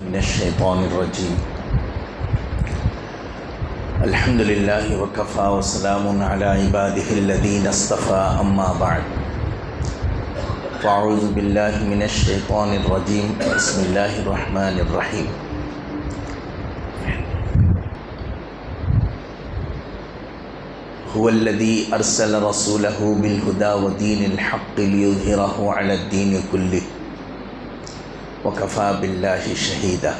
من الشیطان الرجیم الحمد للہ وکفا وسلام علی عبادہ الذین اصطفى اما بعد فاعوذ باللہ من الشیطان الرجیم بسم اللہ الرحمن الرحیم هو الذی ارسل رسولہ بالہدی ودین الحق لیظہرہ علی الدین کلہ وکفا باللہ شہیدا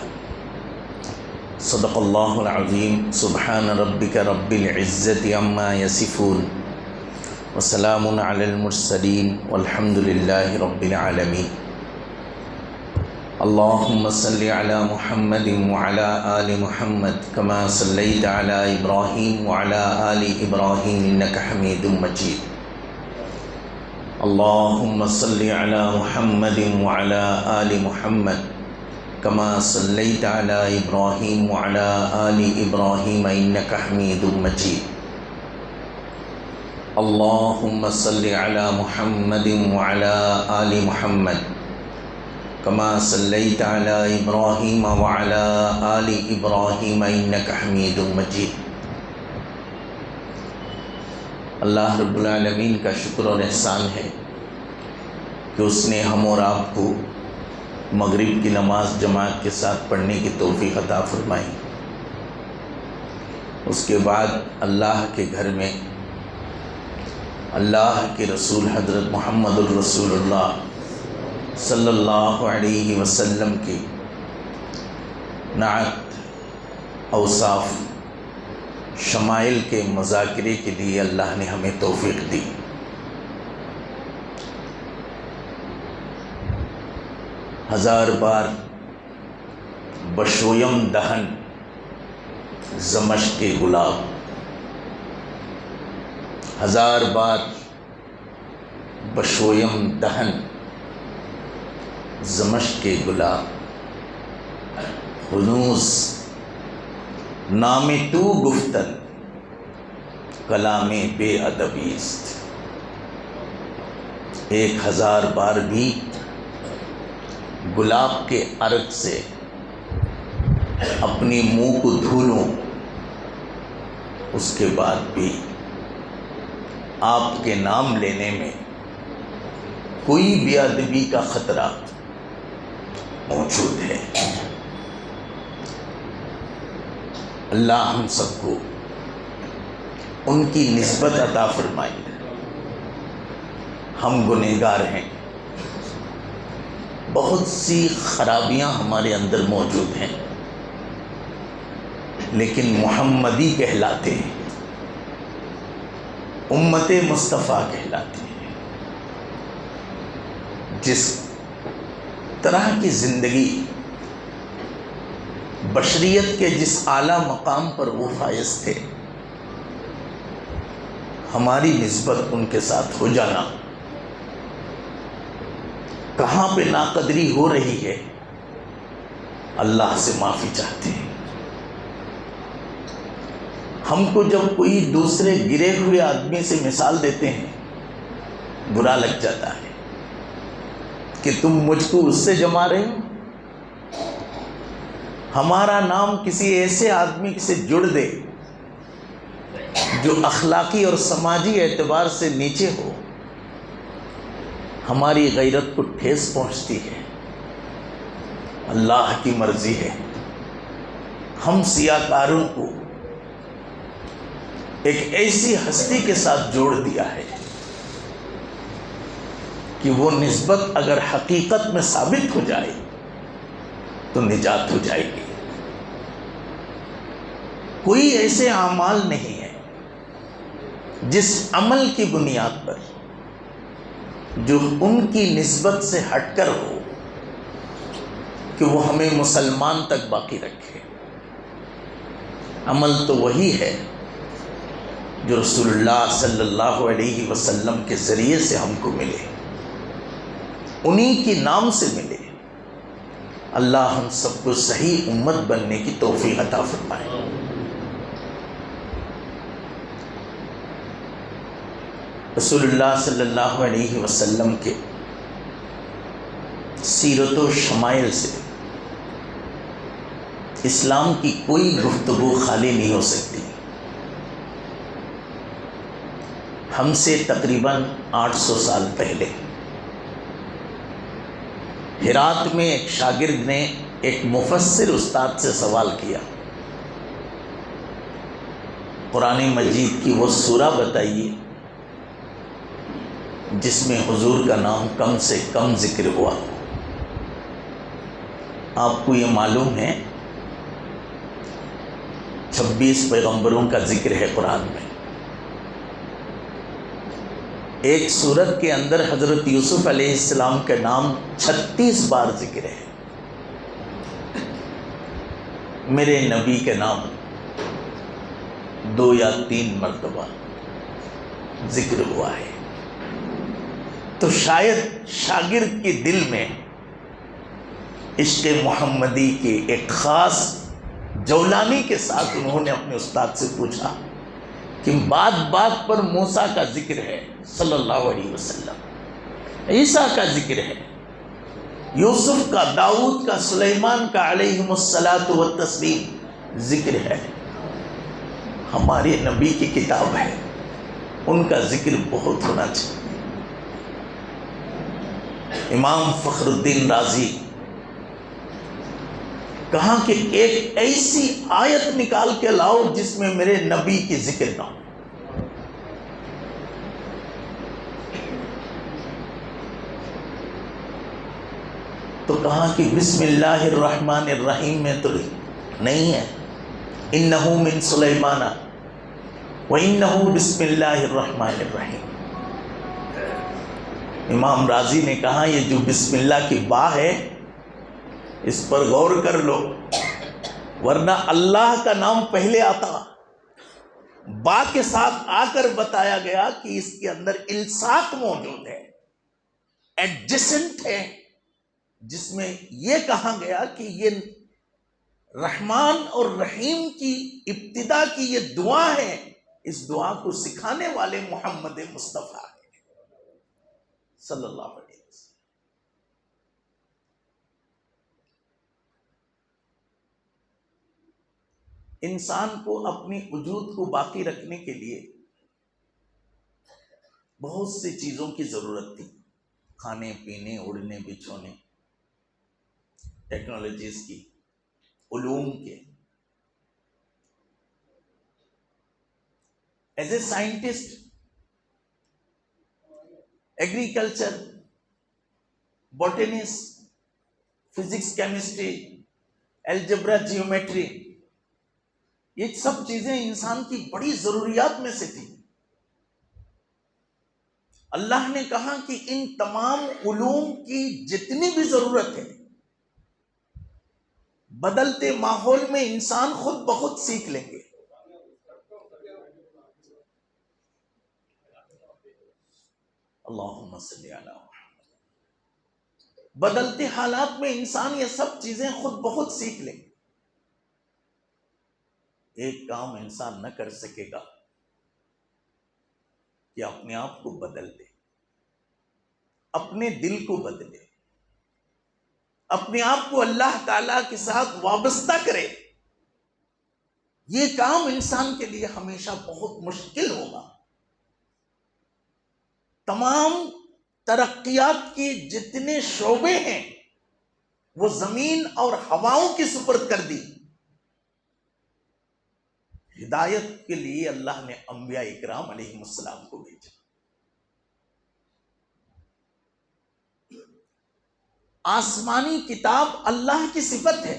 صدق اللہ العظیم سبحان ربک رب العزت عما یصفون وسلام علی المرسلین والحمد للہ رب العالمین اللہم صلی علی محمد وعلی آل محمد کما صلیت علی ابراہیم وعلی آل ابراہیم انکا حمید مجید اللہم صلی علی محمد وعلی آل محمد کما صلیت علی ابراہیم وعلی آل ابراہیم انکا حمید مجید اللہم صلی علی محمد وعلی آل محمد کما صلیت علی ابراہیم وعلی آل ابراہیم انکا حمید مجید۔ اللہ رب العالمین کا شکر اور احسان ہے کہ اس نے ہم اور آپ کو مغرب کی نماز جماعت کے ساتھ پڑھنے کی توفیق عطا فرمائی۔ اس کے بعد اللہ کے گھر میں اللہ کے رسول حضرت محمد الرسول اللہ صلی اللہ علیہ وسلم کی نعت، اوصاف، شمائل کے مذاکرے کے لیے اللہ نے ہمیں توفیق دی۔ ہزار بار بشویم دہن زمشق کے گلاب، ہزار بار بشویم دہن زمشق کے گلاب، ہنوز نام تو گفتن کلام بے ادبی است۔ 1000 بار بھی گلاب کے عرق سے اپنے منہ کو دھو لوں، اس کے بعد بھی آپ کے نام لینے میں کوئی بے ادبی کا خطرہ موجود ہے۔ اللہ ہم سب کو ان کی نسبت عطا فرمائی۔ ہم گنہگار ہیں، بہت سی خرابیاں ہمارے اندر موجود ہیں، لیکن محمدی کہلاتے ہیں، امت مصطفیٰ کہلاتے ہیں۔ جس طرح کی زندگی بشریت کے جس اعلیٰ مقام پر وہ فائز تھے، ہماری نسبت ان کے ساتھ ہو جانا، کہاں پہ ناقدری ہو رہی ہے اللہ سے معافی چاہتے ہیں۔ ہم کو جب کوئی دوسرے گرے ہوئے آدمی سے مثال دیتے ہیں برا لگ جاتا ہے کہ تم مجھ کو اس سے جما رہے ہو۔ ہمارا نام کسی ایسے آدمی سے جڑ دے جو اخلاقی اور سماجی اعتبار سے نیچے ہو، ہماری غیرت کو ٹھیس پہنچتی ہے۔ اللہ کی مرضی ہے، ہم سیاکاروں کو ایک ایسی ہستی کے ساتھ جوڑ دیا ہے کہ وہ نسبت اگر حقیقت میں ثابت ہو جائے تو نجات ہو جائے گی۔ کوئی ایسے اعمال نہیں ہے جس عمل کی بنیاد پر جو ان کی نسبت سے ہٹ کر ہو کہ وہ ہمیں مسلمان تک باقی رکھے۔ عمل تو وہی ہے جو رسول اللہ صلی اللہ علیہ وسلم کے ذریعے سے ہم کو ملے، انہی کے نام سے ملے۔ اللہ ہم سب کو صحیح امت بننے کی توفیق عطا فرمائے۔ رسول اللہ صلی اللہ علیہ وسلم کے سیرت و شمائل سے اسلام کی کوئی گفتگو خالی نہیں ہو سکتی. ہم سے تقریباً 800 سال پہلے ہرات میں ایک شاگرد نے ایک مفسر استاد سے سوال کیا، قرآن مجید کی وہ سورہ بتائیے جس میں حضور کا نام کم سے کم ذکر ہوا. آپ کو یہ معلوم ہے 26 پیغمبروں کا ذکر ہے قرآن میں. ایک سورت کے اندر حضرت یوسف علیہ السلام کا نام 36 بار ذکر ہے. میرے نبی کے نام 2 یا 3 مرتبہ ذکر ہوا ہے. تو شاید شاگرد کے دل میں عشق محمدی کے ایک خاص جولانی کے ساتھ انہوں نے اپنے استاد سے پوچھا کہ بات بات پر موسیٰ کا ذکر ہے صلی اللہ علیہ وسلم، عیسیٰ کا ذکر ہے، یوسف کا، داؤد کا، سلیمان کا علیہم الصلاۃ والتسلیم ذکر ہے، ہمارے نبی کی کتاب ہے، ان کا ذکر بہت ہونا چاہیے. امام فخر الدین رازی کہا کہ ایک ایسی آیت نکال کے لاؤ جس میں میرے نبی کی ذکر نہ ہو. تو کہا کہ بسم اللہ الرحمن الرحیم میں تو نہیں ہے، انہو من سلیمان وانہو بسم اللہ الرحمن الرحیم. امام رازی نے کہا یہ جو بسم اللہ کی با ہے اس پر غور کر لو، ورنہ اللہ کا نام پہلے آتا، با کے ساتھ آ کر بتایا گیا کہ اس کے اندر الصاق موجود ہے، ایڈجسنٹ ہے، جس میں یہ کہا گیا کہ یہ رحمان اور رحیم کی ابتدا کی یہ دعا ہے، اس دعا کو سکھانے والے محمد مصطفیٰ ہے صلی اللہ علیہ وسلم. انسان کو اپنی وجود کو باقی رکھنے کے لیے بہت سی چیزوں کی ضرورت تھی، کھانے پینے، اڑنے بچھونے، ٹیکنالوجیز کی، علوم کے. As a scientist agriculture, botanist, physics, chemistry, algebra, geometry, یہ سب چیزیں انسان کی بڑی ضروریات میں سے تھی. اللہ نے کہا کہ ان تمام علوم کی جتنی بھی ضرورت ہے بدلتے ماحول میں انسان خود بخود سیکھ لیں گے. اللہم صلی علی محمد. بدلتے حالات میں انسان یہ سب چیزیں خود بخود سیکھ لیں گے. ایک کام انسان نہ کر سکے گا کہ اپنے آپ کو بدل دے، اپنے دل کو بدلے، اپنے آپ کو اللہ تعالی کے ساتھ وابستہ کرے. یہ کام انسان کے لیے ہمیشہ بہت مشکل ہوگا. تمام ترقیات کے جتنے شعبے ہیں وہ زمین اور ہواؤں کی سپرد کر دی. ہدایت کے لیے اللہ نے انبیاء اکرام علیہ السلام کو بھیجا. آسمانی کتاب اللہ کی صفت ہے،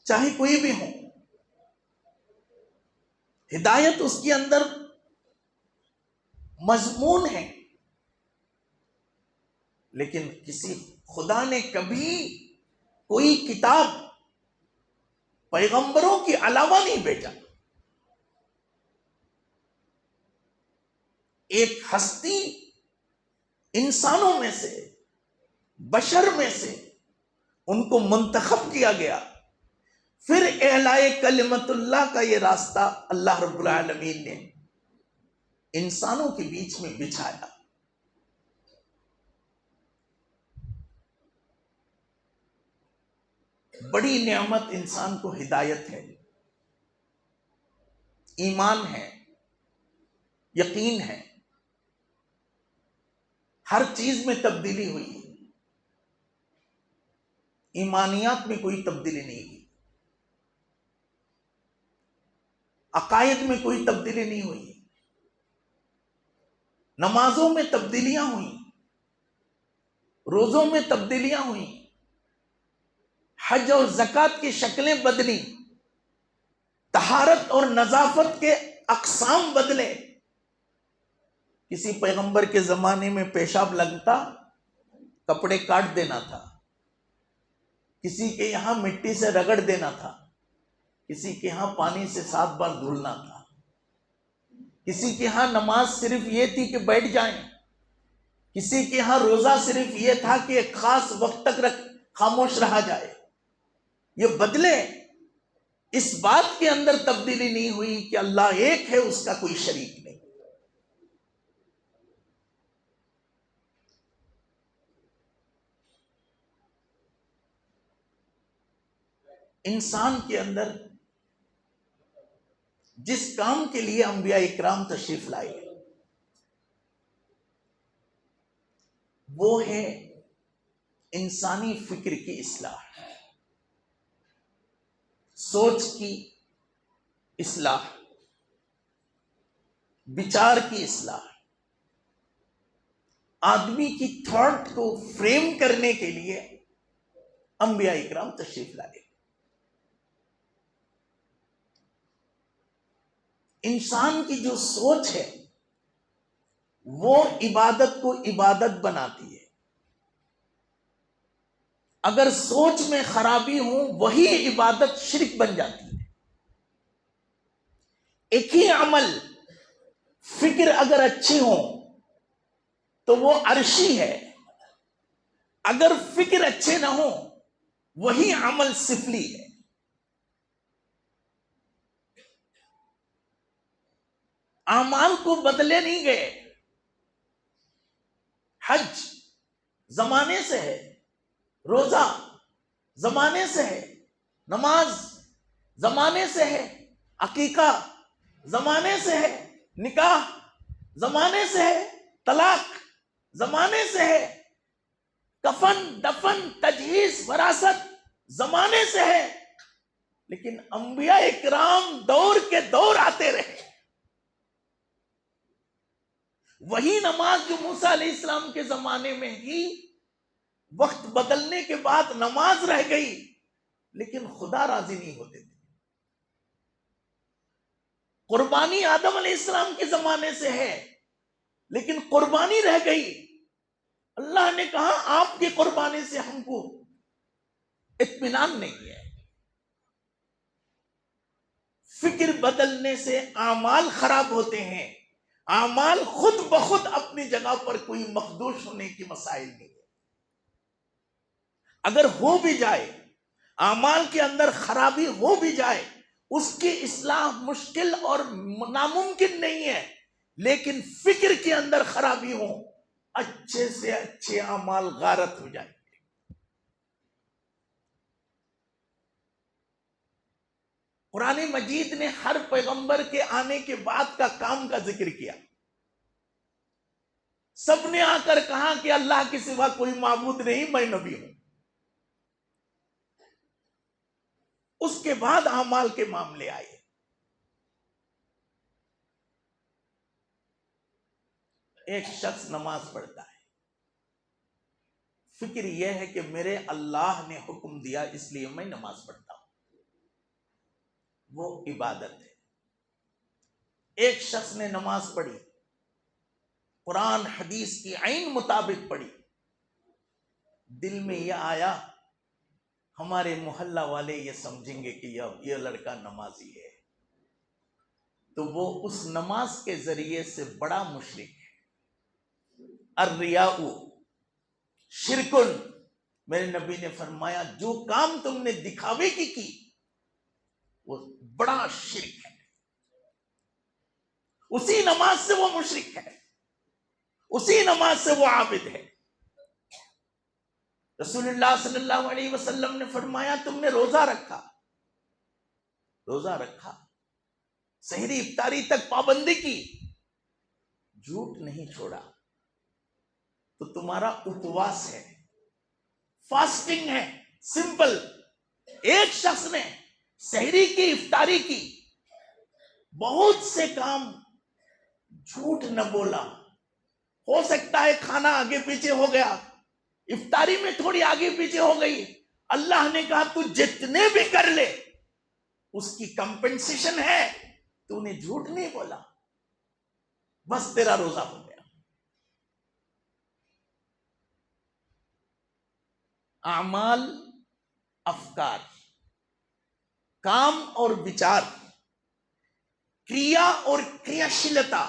چاہے کوئی بھی ہو. ہدایت اس کے اندر مضمون ہے، لیکن کسی خدا نے کبھی کوئی کتاب پیغمبروں کے علاوہ نہیں بھیجا. ایک ہستی انسانوں میں سے، بشر میں سے ان کو منتخب کیا گیا، پھر اعلاء کلمت اللہ کا یہ راستہ اللہ رب العالمین نے انسانوں کے بیچ میں بچھایا. بڑی نعمت انسان کو ہدایت ہے، ایمان ہے، یقین ہے، ہر چیز میں تبدیلی ہوئی ہے، ایمانیات میں کوئی تبدیلی نہیں ہوئی، عقائد میں کوئی تبدیلی نہیں ہوئی، نمازوں میں تبدیلیاں ہوئیں، روزوں میں تبدیلیاں ہوئیں، حج اور زکوٰۃ کی شکلیں بدلی، طہارت اور نظافت کے اقسام بدلے۔ کسی پیغمبر کے زمانے میں پیشاب لگتا کپڑے کاٹ دینا تھا، کسی کے یہاں مٹی سے رگڑ دینا تھا، کسی کے یہاں پانی سے 7 بار دھلنا تھا، کسی کے یہاں نماز صرف یہ تھی کہ بیٹھ جائیں، کسی کے یہاں روزہ صرف یہ تھا کہ ایک خاص وقت تک خاموش رہا جائے۔ یہ بدلے، اس بات کے اندر تبدیلی نہیں ہوئی کہ اللہ ایک ہے، اس کا کوئی شریک نہیں۔ انسان کے اندر جس کام کے لیے انبیاء اکرام تشریف لائے وہ ہے انسانی فکر کی اصلاح، سوچ کی اصلاح، بچار کی اصلاح، آدمی کی تھاٹ کو فریم کرنے کے لیے انبیاء اکرام تشریف لائے۔ انسان کی جو سوچ ہے وہ عبادت کو عبادت بناتی ہے۔ اگر سوچ میں خرابی ہو وہی عبادت شرک بن جاتی ہے۔ ایک ہی عمل، فکر اگر اچھی ہو تو وہ عرشی ہے، اگر فکر اچھے نہ ہو وہی عمل سفلی ہے۔ اعمال کو بدلے نہیں گئے۔ حج زمانے سے ہے، روزہ زمانے سے ہے، نماز زمانے سے ہے، عقیقہ زمانے سے ہے، نکاح زمانے سے ہے، طلاق زمانے سے ہے، کفن دفن تجہیز وراثت زمانے سے ہے، لیکن انبیاء اکرام دور کے دور آتے رہے۔ وہی نماز جو موسیٰ علیہ السلام کے زمانے میں ہی وقت بدلنے کے بعد نماز رہ گئی، لیکن خدا راضی نہیں ہوتے تھے۔ قربانی آدم علیہ السلام کے زمانے سے ہے، لیکن قربانی رہ گئی۔ اللہ نے کہا آپ کی قربانی سے ہم کو اطمینان نہیں ہے۔ فکر بدلنے سے اعمال خراب ہوتے ہیں۔ اعمال خود بخود اپنی جگہ پر کوئی مخدوش ہونے کی مسائل نہیں ہے۔ اگر ہو بھی جائے، اعمال کے اندر خرابی ہو بھی جائے، اس کی اصلاح مشکل اور ناممکن نہیں ہے، لیکن فکر کے اندر خرابی ہو، اچھے سے اچھے اعمال غارت ہو جائیں۔ قرآن مجید نے ہر پیغمبر کے آنے کے بعد کا کام کا ذکر کیا۔ سب نے آ کر کہا کہ اللہ کے سوا کوئی معبود نہیں، میں نبی ہوں۔ اس کے بعد اعمال کے معاملے آئے۔ ایک شخص نماز پڑھتا ہے، فکر یہ ہے کہ میرے اللہ نے حکم دیا اس لیے میں نماز پڑھتا ہوں، وہ عبادت ہے۔ ایک شخص نے نماز پڑھی، قرآن حدیث کی عین مطابق پڑھی، دل میں یہ آیا ہمارے محلہ والے یہ سمجھیں گے کہ یہ لڑکا نمازی ہے، تو وہ اس نماز کے ذریعے سے بڑا مشرک ہے۔ الریاء شرکن، میرے نبی نے فرمایا جو کام تم نے دکھاوے کی وہ بڑا شرک ہے۔ اسی نماز سے وہ مشرک ہے، اسی نماز سے وہ عابد ہے۔ رسول اللہ صلی اللہ علیہ وسلم نے فرمایا تم نے روزہ رکھا، سحری افطاری تک پابندی کی، جھوٹ نہیں چھوڑا، تو تمہارا اپواس ہے، فاسٹنگ ہے، سمپل۔ ایک شخص نے سحری کی، افطاری کی، بہت سے کام جھوٹ نہ بولا، ہو سکتا ہے کھانا آگے پیچھے ہو گیا، افطاری میں تھوڑی آگے پیچھے ہو گئی، اللہ نے کہا تو جتنے بھی کر لے اس کی کمپنسیشن ہے، تو نے جھوٹ نہیں بولا، بس تیرا روزہ ہو گیا۔ اعمال، افکار، کام اور وچار، کریا اور کریاشیلتا،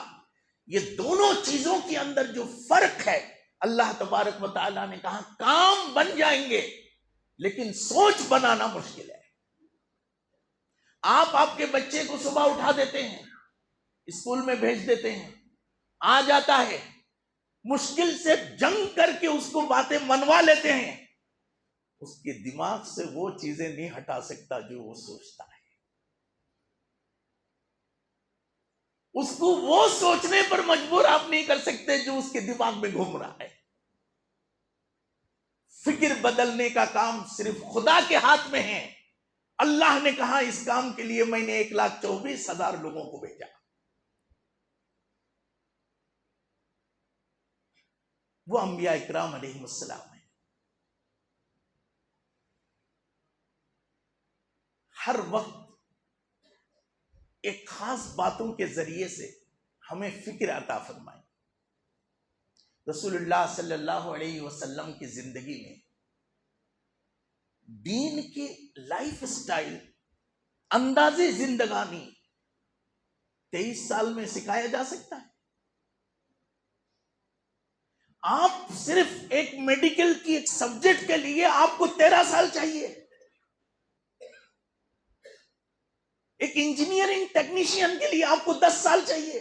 یہ دونوں چیزوں کے اندر جو فرق ہے، اللہ تبارک و تعالیٰ نے کہا کام بن جائیں گے لیکن سوچ بنانا مشکل ہے۔ آپ کے بچے کو صبح اٹھا دیتے ہیں، اسکول میں بھیج دیتے ہیں، آ جاتا ہے، مشکل سے جنگ کر کے اس کو باتیں منوا لیتے ہیں، اس کے دماغ سے وہ چیزیں نہیں ہٹا سکتا جو وہ سوچتا ہے، اس کو وہ سوچنے پر مجبور آپ نہیں کر سکتے جو اس کے دماغ میں گھوم رہا ہے۔ فکر بدلنے کا کام صرف خدا کے ہاتھ میں ہے۔ اللہ نے کہا اس کام کے لیے میں نے 1,24,000 لوگوں کو بھیجا۔ وہ انبیاء اکرام علیہ السلام ہیں۔ ہر وقت ایک خاص باتوں کے ذریعے سے ہمیں فکر عطا فرمائیں۔ رسول اللہ صلی اللہ علیہ وسلم کی زندگی میں دین کی لائف سٹائل، انداز زندگانی 23 سال میں سکھایا جا سکتا ہے؟ آپ صرف ایک میڈیکل کی ایک سبجیکٹ کے لیے آپ کو 13 سال چاہیے، ایک انجینئرنگ ٹیکنیشین کے لیے آپ کو 10 سال چاہیے،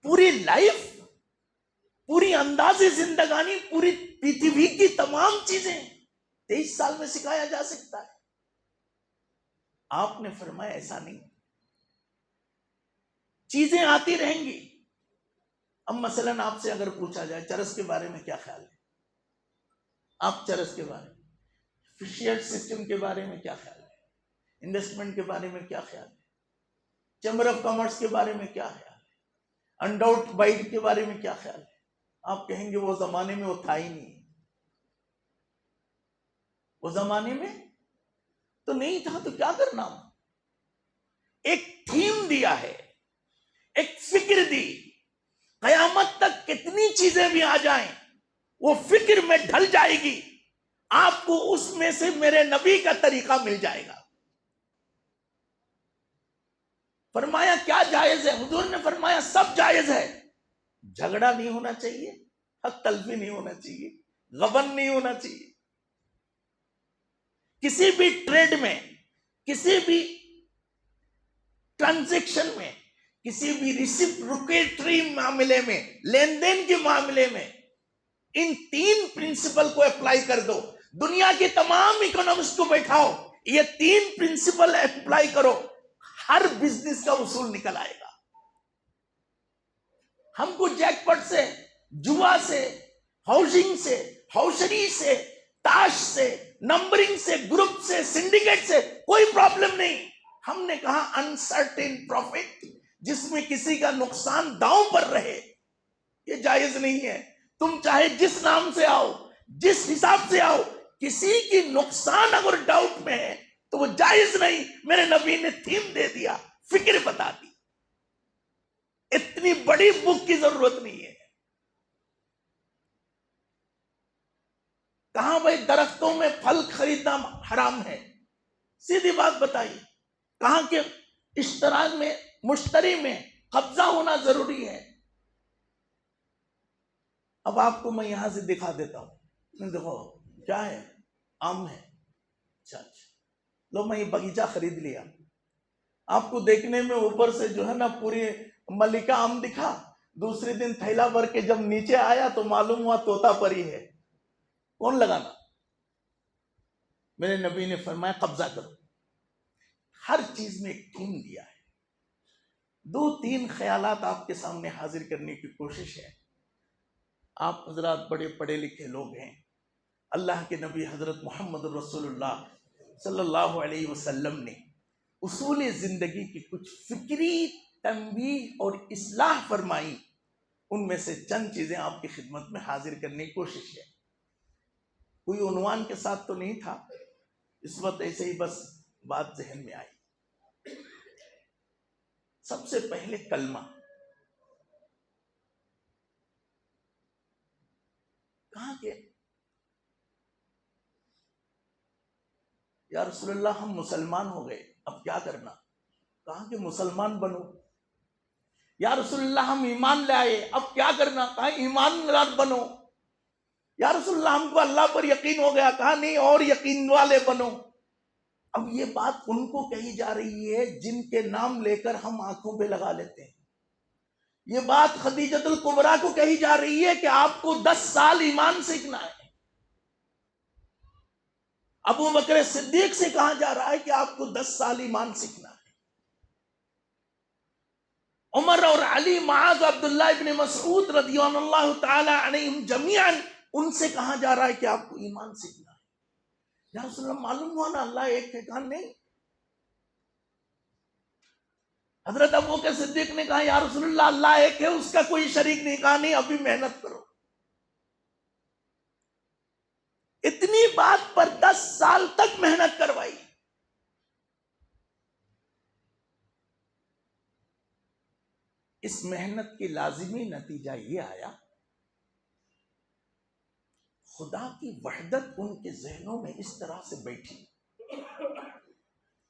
پوری لائف، پوری انداز زندگانی، پوری پرتھوی کی تمام چیزیں 23 سال میں سکھایا جا سکتا ہے؟ آپ نے فرمایا ایسا نہیں، چیزیں آتی رہیں گی۔ اب مثلا آپ سے اگر پوچھا جائے چرس کے بارے میں کیا خیال ہے، آپ چرس کے بارے میں، فشیر سسٹم کے بارے میں کیا خیال ہے، انویسٹمنٹ کے بارے میں کیا خیال ہے، چیمبر آف کامرس کے بارے میں کیا خیال ہے، انڈاؤٹ بائٹ کے بارے میں کیا خیال ہے؟ آپ کہیں گے وہ زمانے میں وہ تھا ہی نہیں، وہ زمانے میں تو نہیں تھا تو کیا کرنا؟ ایک تھیم دیا ہے، ایک فکر دی، قیامت تک کتنی چیزیں بھی آ جائیں وہ فکر میں ڈھل جائے گی، آپ کو اس میں سے میرے نبی کا طریقہ مل جائے گا۔ فرمایا کیا جائز ہے؟ حضور نے فرمایا سب جائز ہے، جھگڑا نہیں ہونا چاہیے، حق تلفی نہیں ہونا چاہیے، غبن نہیں ہونا چاہیے، کسی بھی ٹریڈ میں، کسی بھی ٹرانزیکشن میں، کسی بھی ریسیپروکیٹری معاملے میں، لین دین کے معاملے میں ان 3 پرنسپل کو اپلائی کر دو۔ دنیا کے تمام اکنامسٹ کو بیٹھاؤ، یہ 3 پرنسپل اپلائی کرو، ہر بزنس کا اصول نکل آئے گا۔ ہم کو جیک پٹ سے، جوا سے، ہاؤسنگ سے، ہاؤشری سے، تاش سے، نمبرنگ سے، گروپ سے، سنڈیکیٹ سے کوئی پرابلم نہیں۔ ہم نے کہا انسرٹین پروفٹ، جس میں کسی کا نقصان داؤں پر رہے، یہ جائز نہیں ہے۔ تم چاہے جس نام سے آؤ، جس حساب سے آؤ، کسی کی نقصان اگر ڈاؤٹ میں ہے تو وہ جائز نہیں۔ میرے نبی نے تھیم دے دیا، فکر بتا دی، اتنی بڑی بک کی ضرورت نہیں ہے۔ کہاں بھائی درختوں میں پھل خریدنا حرام ہے؟ سیدھی بات بتائیے۔ کہاں کے اشتراک میں، مشتری میں قبضہ ہونا ضروری ہے؟ اب آپ کو میں یہاں سے دکھا دیتا ہوں، دیکھو کیا ہے، آم ہے، اچھا لو میں یہ باغیچہ خرید لیا۔ آپ کو دیکھنے میں اوپر سے جو ہے نا پوری ملکہ آم دکھا، دوسرے دن تھیلا بھر کے جب نیچے آیا تو معلوم ہوا طوطا پری ہے۔ کون لگانا؟ میرے نبی نے فرمایا قبضہ کرو. ہر چیز میں ایک تھیم دیا ہے. 2-3 خیالات آپ کے سامنے حاضر کرنے کی کوشش ہے. آپ حضرات بڑے پڑھے لکھے لوگ ہیں. اللہ کے نبی حضرت محمد رسول اللہ صلی اللہ علیہ وسلم نے اصول زندگی کی کچھ فکری تنبیہ اور اصلاح فرمائی. ان میں سے چند چیزیں آپ کی خدمت میں حاضر کرنے کی کوشش ہے. کوئی عنوان کے ساتھ تو نہیں تھا، اس وقت ایسے ہی بس بات ذہن میں آئی. سب سے پہلے کلمہ. کہا کہ یا رسول اللہ ہم مسلمان ہو گئے، اب کیا کرنا؟ کہا کہ مسلمان بنو. یا رسول اللہ ہم ایمان لے آئے، اب کیا کرنا؟ کہا ایمان دار بنو. یا رسول اللہ ہم کو اللہ پر یقین ہو گیا، کہا نہیں اور یقین والے بنو. اب یہ بات ان کو کہی جا رہی ہے جن کے نام لے کر ہم آنکھوں پہ لگا لیتے ہیں. یہ بات خدیجۃ الکبریٰ کو کہی جا رہی ہے کہ آپ کو 10 سال ایمان سیکھنا ہے. ابو بکر صدیق سے کہا جا رہا ہے کہ آپ کو 10 سال ایمان سیکھنا ہے. عمر اور علی، معاذ، عبداللہ ابن مسعود رضی اللہ تعالی عنہم جمیعاً، ان سے کہا جا رہا ہے کہ آپ کو ایمان سیکھنا ہے. یا رسول اللہ معلوم ہوا نا اللہ ایک ہے. کہا نہیں. حضرت ابو بکر صدیق نے کہا یا رسول اللہ اللہ ایک ہے، اس کا کوئی شریک نہیں. کہا نہیں ابھی محنت کرو. اتنی بات پر 10 سال تک محنت کروائی. اس محنت کی لازمی نتیجہ یہ آیا، خدا کی وحدت ان کے ذہنوں میں اس طرح سے بیٹھی.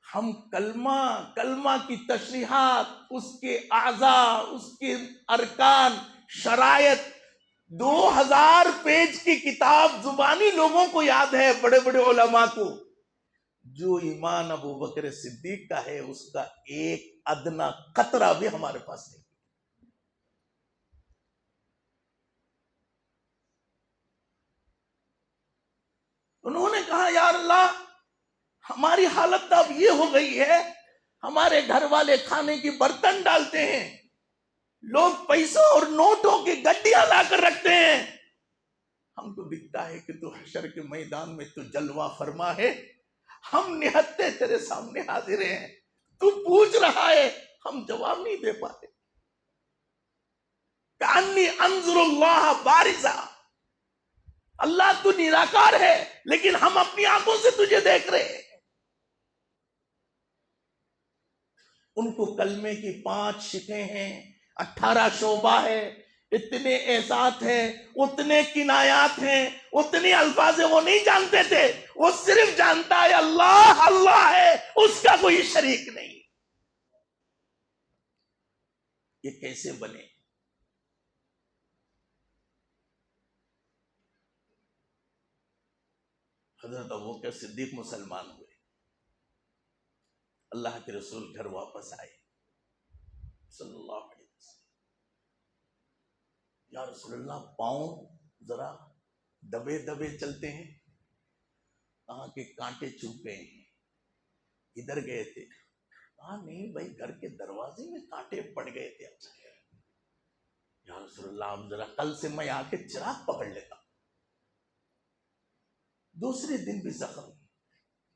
ہم کلمہ کی تشریحات، اس کے اعضاء، اس کے ارکان، شرائط، 2000 پیج کی کتاب زبانی لوگوں کو یاد ہے، بڑے بڑے علماء کو. جو ایمان ابو بکر صدیق کا ہے اس کا ایک ادنا قطرہ بھی ہمارے پاس نہیں. انہوں نے کہا یا اللہ ہماری حالت اب یہ ہو گئی ہے، ہمارے گھر والے کھانے کی برتن ڈالتے ہیں، لوگ پیسوں اور نوٹوں کی گڈیاں لا کر رکھتے ہیں. ہم کو دکھتا ہے کہ تو حشر کے میدان میں تو جلوہ فرما ہے، ہم نہتے تیرے سامنے حاضر ہیں، تو پوچھ رہا ہے ہم جواب نہیں دے پاتے. کانی انظر اللہ بارزا، اللہ تو نراکار ہے لیکن ہم اپنی آنکھوں سے تجھے دیکھ رہے ہیں. ان کو کلمے کی 5 شقیں ہیں، 18 شعبہ ہے، اتنے احساس ہیں، اتنے کنایات ہیں، اتنے الفاظ وہ نہیں جانتے تھے. وہ صرف جانتا ہے اللہ اللہ ہے، اس کا کوئی شریک نہیں. یہ کیسے بنے؟ حضرت ابوبکر صدیق مسلمان ہوئے، اللہ کے رسول گھر واپس آئے صلی اللہ علیہ وسلم. یا رسول اللہ پاؤں ذرا دبے دبے چلتے ہیں. کہاں کے کانٹے چوب گئے ہیں. ادھر گئے تھے. کہا نہیں بھائی گھر کے دروازے میں کانٹے پڑ گئے تھے. یا رسول اللہ ذرا کل سے میں آ کے چراغ پکڑ لیتا. دوسرے دن بھی زخم،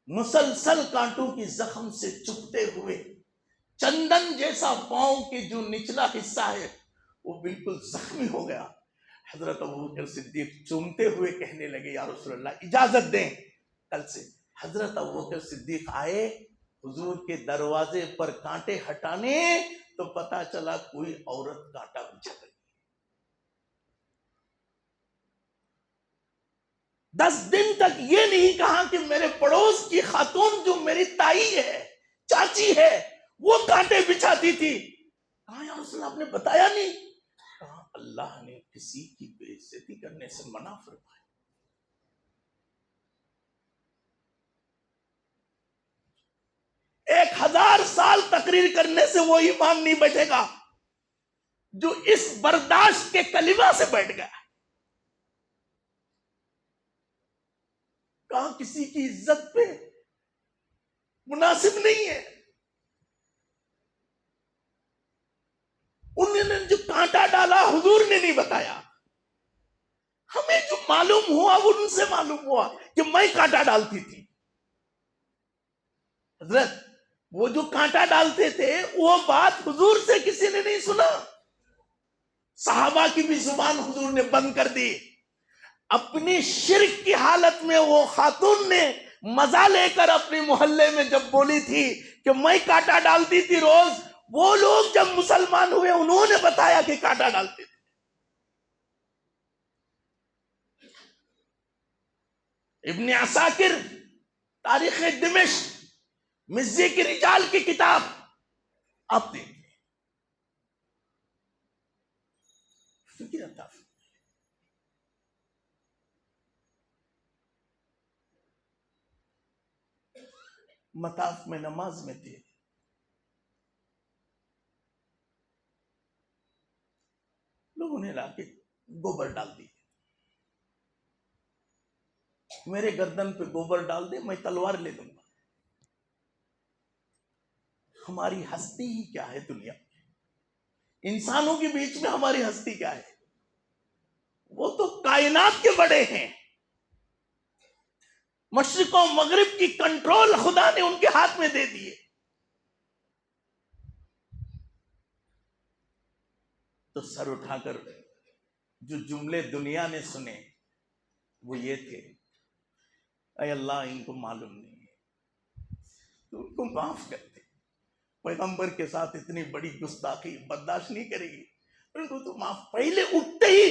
مسلسل کانٹوں کی زخم سے چپتے ہوئے چندن جیسا پاؤں کے جو نچلا حصہ ہے وہ بالکل زخمی ہو گیا. حضرت ابوبکر صدیق چومتے ہوئے کہنے لگے یا رسول اللہ اجازت دیں کل سے. حضرت ابوبکر صدیق آئے حضور کے دروازے پر کانٹے ہٹانے تو پتا چلا کوئی عورت کانٹا بچھا گئی. 10 دن تک یہ نہیں کہا کہ میرے پڑوس کی خاتون جو میری تائی ہے، چاچی ہے، وہ کانٹے بچھاتی تھی. کہا یا رسول اللہ آپ نے بتایا نہیں؟ کہا اللہ نے کسی کی بے عزتی کرنے سے منع فرمایا. 1000 سال تقریر کرنے سے وہ ایمان نہیں بیٹھے گا جو اس برداشت کے کلمہ سے بیٹھ گیا. کہا کسی کی عزت پہ مناسب نہیں ہے. انہوں نے جو کانٹا ڈالا حضور نے نہیں بتایا. ہمیں جو معلوم ہوا وہ ان سے معلوم ہوا کہ میں کانٹا ڈالتی تھی. حضرت وہ جو کانٹا ڈالتے تھے وہ بات حضور سے کسی نے نہیں سنا. صحابہ کی بھی زبان حضور نے بند کر دی. اپنی شرک کی حالت میں وہ خاتون نے مزہ لے کر اپنے محلے میں جب بولی تھی کہ میں کانٹا ڈالتی تھی روز، وہ لوگ جب مسلمان ہوئے انہوں نے بتایا کہ کانٹا ڈالتے تھے. ابن عساکر تاریخ دمشق، مزی کی رجال کی کتاب آپ دیکھیں. فکر عطا مطاف میں نماز میں تھے، لوگوں نے لا کے گوبر ڈال دی. میرے گردن پہ گوبر ڈال دے میں تلوار لے لوں گا. ہماری ہستی ہی کیا ہے دنیا میں؟ انسانوں کے بیچ میں ہماری ہستی کیا ہے؟ وہ تو کائنات کے بڑے ہیں. مشرق و مغرب کی کنٹرول خدا نے ان کے ہاتھ میں دے دیے. تو سر اٹھا کر جو جملے دنیا نے سنے وہ یہ تھے، اے اللہ ان کو معلوم نہیں ہے تو ان کو معاف کر دے. پیغمبر کے ساتھ اتنی بڑی گستاخی برداشت نہیں کرے گی، ان کو تو معاف. پہلے اٹھتے ہی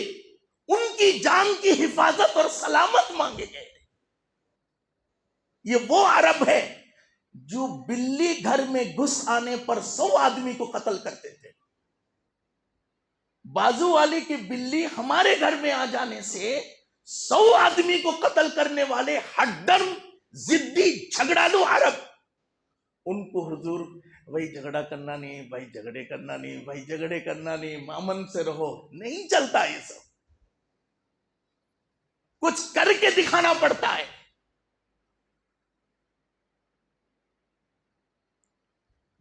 ان کی جان کی حفاظت اور سلامت مانگے گئے. یہ وہ عرب ہے جو بلی گھر میں گھس آنے پر 100 آدمی کو قتل کرتے تھے. بازو والی کی بلی ہمارے گھر میں آ جانے سے 100 آدمی کو قتل کرنے والے ہڈم ضدی جھگڑالو عرب، ان کو حضور بھائی جھگڑا کرنا نہیں، بھائی جھگڑے کرنا نہیں، بھائی جھگڑے کرنا نہیں، امن سے رہو. نہیں چلتا یہ سب، کچھ کر کے دکھانا پڑتا ہے.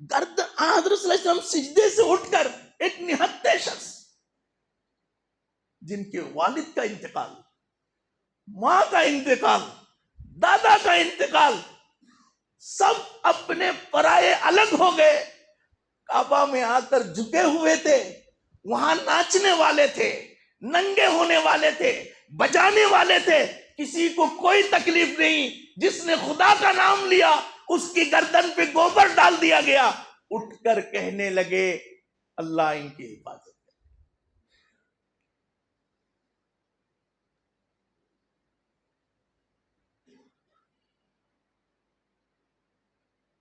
حضرت صلی اللہ علیہ وسلم سجدے سے اٹھ کر ایک نہتے شخص جن کے والد کا انتقال، ماں کا انتقال، دادا کا انتقال، سب اپنے پرائے الگ ہو گئے، کعبہ میں آ کر جھکے ہوئے تھے. وہاں ناچنے والے تھے، ننگے ہونے والے تھے، بجانے والے تھے، کسی کو کوئی تکلیف نہیں. جس نے خدا کا نام لیا اس کی گردن پہ گوبر ڈال دیا گیا. اٹھ کر کہنے لگے اللہ ان کی حفاظت.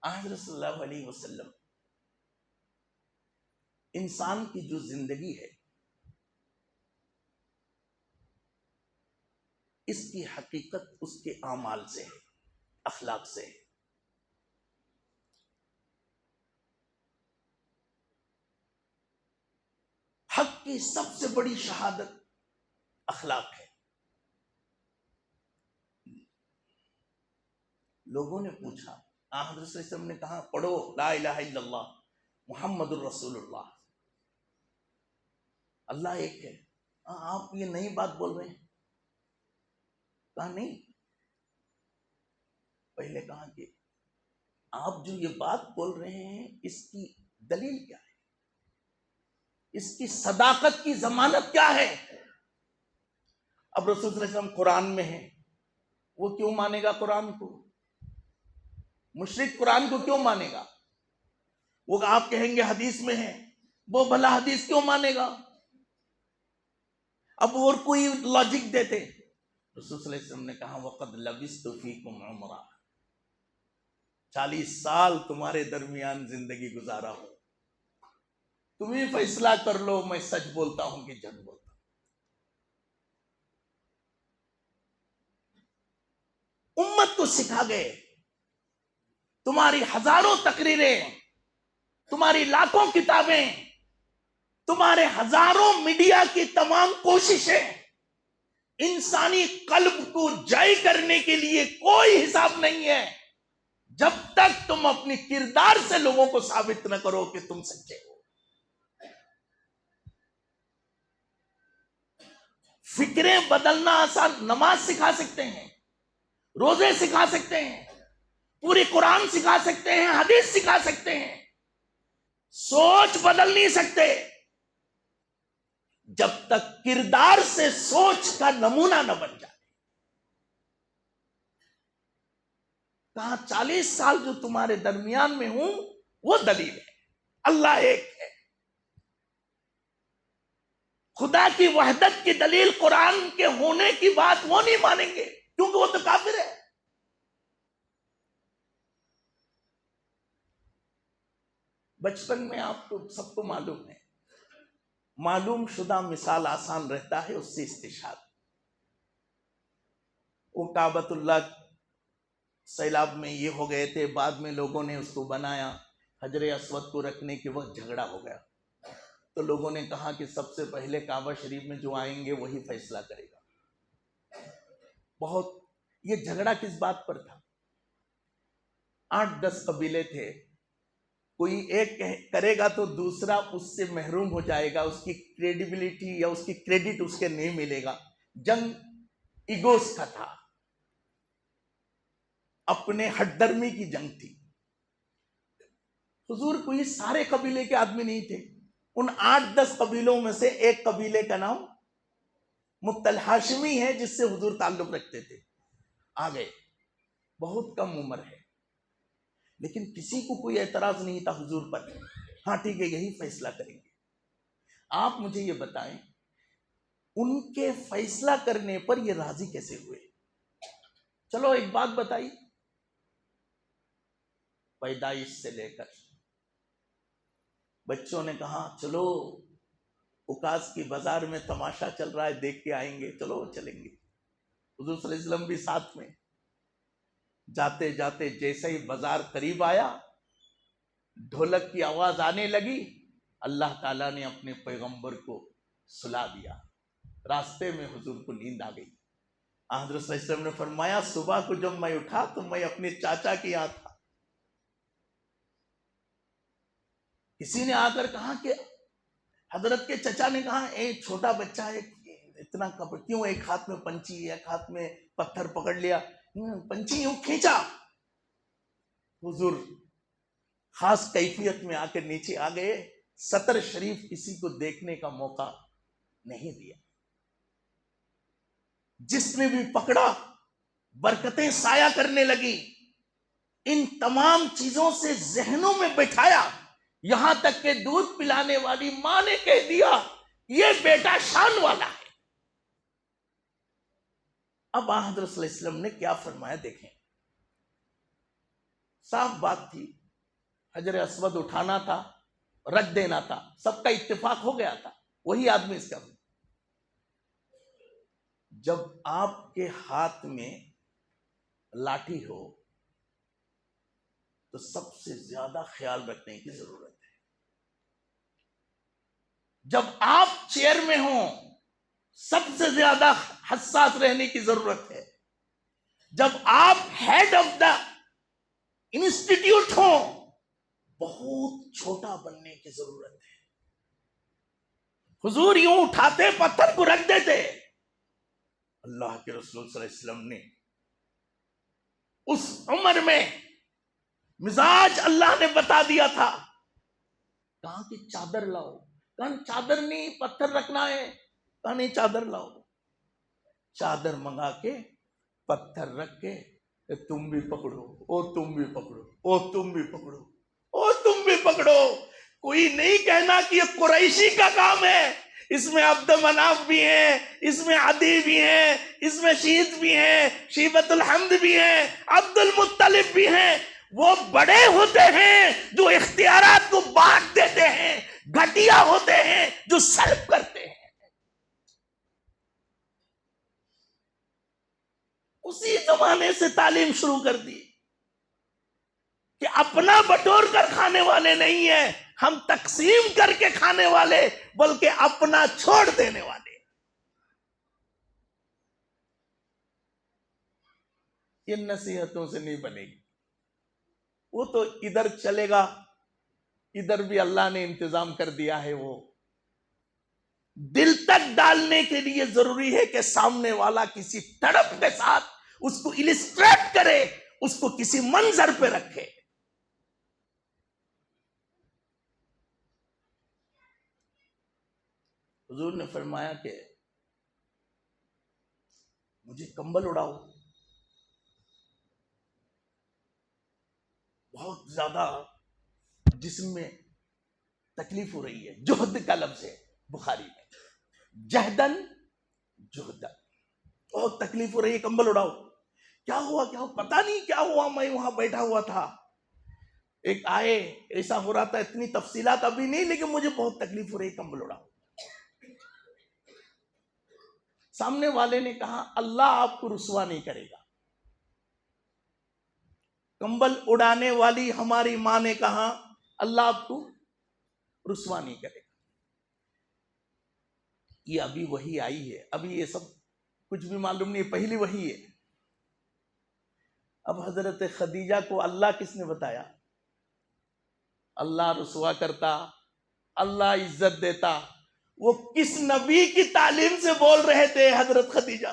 حضرت صلی اللہ علیہ وسلم انسان کی جو زندگی ہے اس کی حقیقت اس کے اعمال سے ہے، اخلاق سے ہے. حق کی سب سے بڑی شہادت اخلاق ہے. لوگوں نے پوچھا، حضرت صلی اللہ علیہ وسلم نے کہا پڑھو لا الہ الا اللہ محمد الرسول اللہ، اللہ ایک ہے. آپ یہ نئی بات بول رہے ہیں؟ کہا نہیں، پہلے کہا کہ آپ جو یہ بات بول رہے ہیں اس کی دلیل کیا ہے، اس کی صداقت کی ضمانت کیا ہے؟ اب رسول صلی اللہ علیہ وسلم قرآن میں ہے، وہ کیوں مانے گا قرآن کو؟ مشرک قرآن کو کیوں مانے گا؟ وہ آپ کہیں گے حدیث میں ہے، وہ بھلا حدیث کیوں مانے گا؟ اب اور کوئی لاجک دیتے. رسول صلی اللہ علیہ وسلم نے کہا وَقَدْ لَبِثْتُ فِيكُمْ عُمْرًا، 40 سال تمہارے درمیان زندگی گزارا ہوں، تم ہی فیصلہ کر لو میں سچ بولتا ہوں کہ جھوٹ بولتا ہوں. امت کو سکھا گئے. تمہاری ہزاروں تقریریں، تمہاری لاکھوں کتابیں، تمہارے ہزاروں میڈیا کی تمام کوششیں انسانی قلب کو جائے کرنے کے لیے کوئی حساب نہیں ہے جب تک تم اپنی کردار سے لوگوں کو ثابت نہ کرو کہ تم سچے ہو۔ فکریں بدلنا آسان، نماز سکھا سکتے ہیں، روزے سکھا سکتے ہیں، پوری قرآن سکھا سکتے ہیں، حدیث سکھا سکتے ہیں، سوچ بدل نہیں سکتے جب تک کردار سے سوچ کا نمونہ نہ بن جائے۔ کہاں 40 سال جو تمہارے درمیان میں ہوں وہ دلیل ہے، اللہ ایک ہے۔ خدا کی وحدت کی دلیل قرآن کے ہونے کی بات وہ نہیں مانیں گے کیونکہ وہ تو کافر ہے۔ بچپن میں آپ کو سب کو معلوم ہے، معلوم شدہ مثال آسان رہتا ہے اس سے استشہاد۔ وہ کعبۃ اللہ سیلاب میں یہ ہو گئے تھے، بعد میں لوگوں نے اس کو بنایا، حجر اسود کو رکھنے کے وقت جھگڑا ہو گیا تو لوگوں نے کہا کہ سب سے پہلے کعبہ شریف میں جو آئیں گے وہی فیصلہ کرے گا۔ بہت یہ جھگڑا کس بات پر تھا؟ 8-10 قبیلے تھے، کوئی ایک کرے گا تو دوسرا اس سے محروم ہو جائے گا، اس کی کریڈیبلٹی یا اس کی کریڈٹ اس کے نہیں ملے گا۔ جنگ ایگوز کا تھا، اپنے ہٹ درمی کی جنگ تھی۔ حضور کوئی سارے قبیلے کے آدمی نہیں تھے، ان 8-10 قبیلوں میں سے ایک قبیلے کا نام مت الہاشمی ہے جس سے حضور تعلق رکھتے تھے، آ گئے۔ بہت کم عمر ہے لیکن کسی کو کوئی اعتراض نہیں تھا حضور پر، ہاں ٹھیک ہے یہی فیصلہ کریں گے۔ آپ مجھے یہ بتائیں ان کے فیصلہ کرنے پر یہ راضی کیسے ہوئے؟ چلو ایک بات بتائی، پیدائش سے لے کر بچوں نے کہا چلو اوکاز کی بازار میں تماشا چل رہا ہے دیکھ کے آئیں گے، چلو چلیں گے۔ حضور صلی اللہ علیہ وسلم بھی ساتھ میں۔ جاتے جاتے جیسے ہی بازار قریب آیا، ڈھولک کی آواز آنے لگی، اللہ تعالیٰ نے اپنے پیغمبر کو سلا دیا۔ راستے میں حضور کو نیند آ گئی۔ حضرت صلی اللہ علیہ وسلم نے فرمایا صبح کو جب میں اٹھا تو میں اپنے چاچا کے یہاں تھا۔ کسی نے آ کر کہا کہ حضرت کے چچا نے کہا اے چھوٹا بچہ ہے اتنا کیوں، ایک ہاتھ میں پنچی ایک ہاتھ میں پتھر پکڑ لیا، پنچی یوں کھینچا۔ حضور خاص کیفیت میں آ کے نیچے آ گئے، سطر شریف کسی کو دیکھنے کا موقع نہیں دیا۔ جس نے بھی پکڑا برکتیں سایہ کرنے لگی۔ ان تمام چیزوں سے ذہنوں میں بٹھایا، یہاں تک کہ دودھ پلانے والی ماں نے کہہ دیا یہ بیٹا شان والا ہے۔ اب حضرت صلی اللہ علیہ وسلم نے کیا فرمایا دیکھیں، صاف بات تھی، حجر اسود اٹھانا تھا، رکھ دینا تھا، سب کا اتفاق ہو گیا تھا، وہی آدمی اس کا۔ جب آپ کے ہاتھ میں لاٹھی ہو تو سب سے زیادہ خیال رکھنے کی ضرورت ہے۔ جب آپ چیئر میں ہوں سب سے زیادہ حساس رہنے کی ضرورت ہے۔ جب آپ ہیڈ آف دا انسٹیٹیوٹ ہوں بہت چھوٹا بننے کی ضرورت ہے۔ حضور یوں اٹھاتے پتھر کو رکھ دیتے۔ اللہ کے رسول صلی اللہ علیہ وسلم نے اس عمر میں مزاج اللہ نے بتا دیا تھا، کہاں کی چادر لاؤ، کہاں چادر نہیں پتھر رکھنا ہے، کہاں نہیں چادر لاؤ۔ چادر منگا کے پتھر رکھ کے تم بھی پکڑو، او تم بھی پکڑو، او تم بھی پکڑو، او تم بھی پکڑو۔ کوئی نہیں کہنا کہ یہ قریشی کا کام ہے، اس میں عبد مناف بھی ہیں، اس میں عدی بھی ہیں، اس میں شیت بھی ہیں، شیبت الحمد بھی ہیں، عبد المطلب بھی ہیں۔ وہ بڑے ہوتے ہیں جو اختیارات کو بانٹ دیتے ہیں، گھٹیا ہوتے ہیں جو سلب کرتے ہیں۔ اسی زمانے سے تعلیم شروع کر دی کہ اپنا بٹور کر کھانے والے نہیں ہیں ہم، تقسیم کر کے کھانے والے، بلکہ اپنا چھوڑ دینے والے۔ ان نصیحتوں سے نہیں بنے گی. وہ تو ادھر چلے گا، ادھر بھی اللہ نے انتظام کر دیا ہے. وہ دل تک ڈالنے کے لیے ضروری ہے کہ سامنے والا کسی تڑپ کے ساتھ اس کو السٹریٹ کرے، اس کو کسی منظر پہ رکھے. حضور نے فرمایا کہ مجھے کمبل اڑاؤ، بہت زیادہ جسم میں تکلیف ہو رہی ہے. جہد کا لفظ ہے بخاری میں، جہدن جہدن، بہت تکلیف ہو رہی ہے، کمبل اڑاؤ. کیا ہوا کیا ہوا؟ پتا نہیں کیا ہوا. میں وہاں بیٹھا ہوا تھا، ایک آئے، ایسا ہو رہا تھا، اتنی تفصیلات ابھی نہیں، لیکن مجھے بہت تکلیف ہو رہی ہے، کمبل اڑاؤ. سامنے والے نے کہا اللہ آپ کو رسوا نہیں کرے گا. کمبل اڑانے والی ہماری ماں نے کہا اللہ آپ کو رسوا نہیں کرے گا. یہ ابھی وحی آئی ہے، ابھی یہ سب کچھ بھی معلوم نہیں، پہلی وحی ہے. اب حضرت خدیجہ کو اللہ کس نے بتایا؟ اللہ رسوا کرتا، اللہ عزت دیتا. وہ کس نبی کی تعلیم سے بول رہے تھے حضرت خدیجہ؟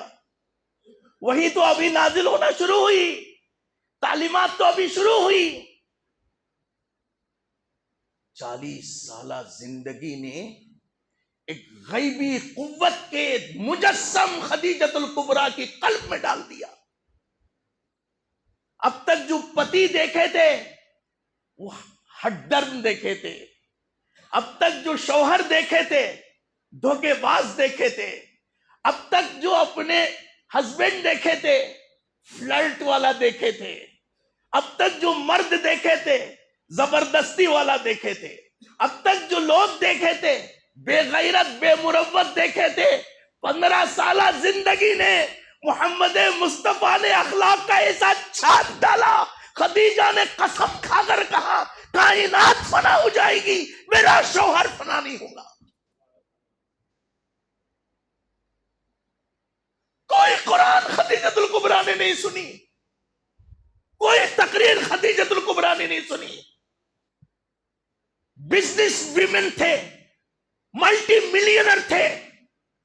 وہی تو ابھی نازل ہونا شروع ہوئی، تعلیمات تو ابھی شروع ہوئی. 40 سالہ زندگی نے ایک غیبی قوت کے مجسم خدیجۃ الکبریٰ کی قلب میں ڈال دیا. اب تک جو پتی دیکھے تھے وہ ہڈرم دیکھے تھے، اب تک جو شوہر دیکھے تھے دھوکے باز دیکھے تھے، اب تک جو اپنے ہسبینڈ دیکھے تھے فلرٹ والا دیکھے تھے، اب تک جو مرد دیکھے تھے زبردستی والا دیکھے تھے، اب تک جو لوگ دیکھے تھے بے غیرت بے مروت دیکھے تھے. 15 سالہ زندگی نے محمد مصطفیٰ نے اخلاق کا ایسا چھاپ ڈالا. خدیجہ نے قسم کھا کر کہا کائنات فنا ہو جائے گی، میرا شوہر فنا نہیں ہوگا. کوئی قرآن خدیجۃ الکبریٰ نے نہیں سنی، کوئی تقریر خدیجۃ الکبریٰ نے نہیں سنی. بزنس ویمن تھے، ملٹی ملینر تھے،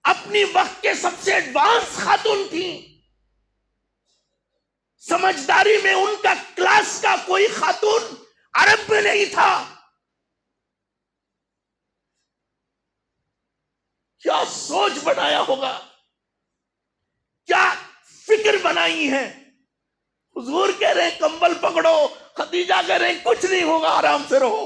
اپنی وقت کے سب سے ایڈوانس خاتون تھیں. سمجھداری میں ان کا کلاس کا کوئی خاتون عرب میں نہیں تھا. کیا سوچ بنایا ہوگا، کیا فکر بنائی ہے. حضور کہہ رہے ہیں کمبل پکڑو، خدیجہ کہہ رہے ہیں کچھ نہیں ہوگا، آرام سے رہو.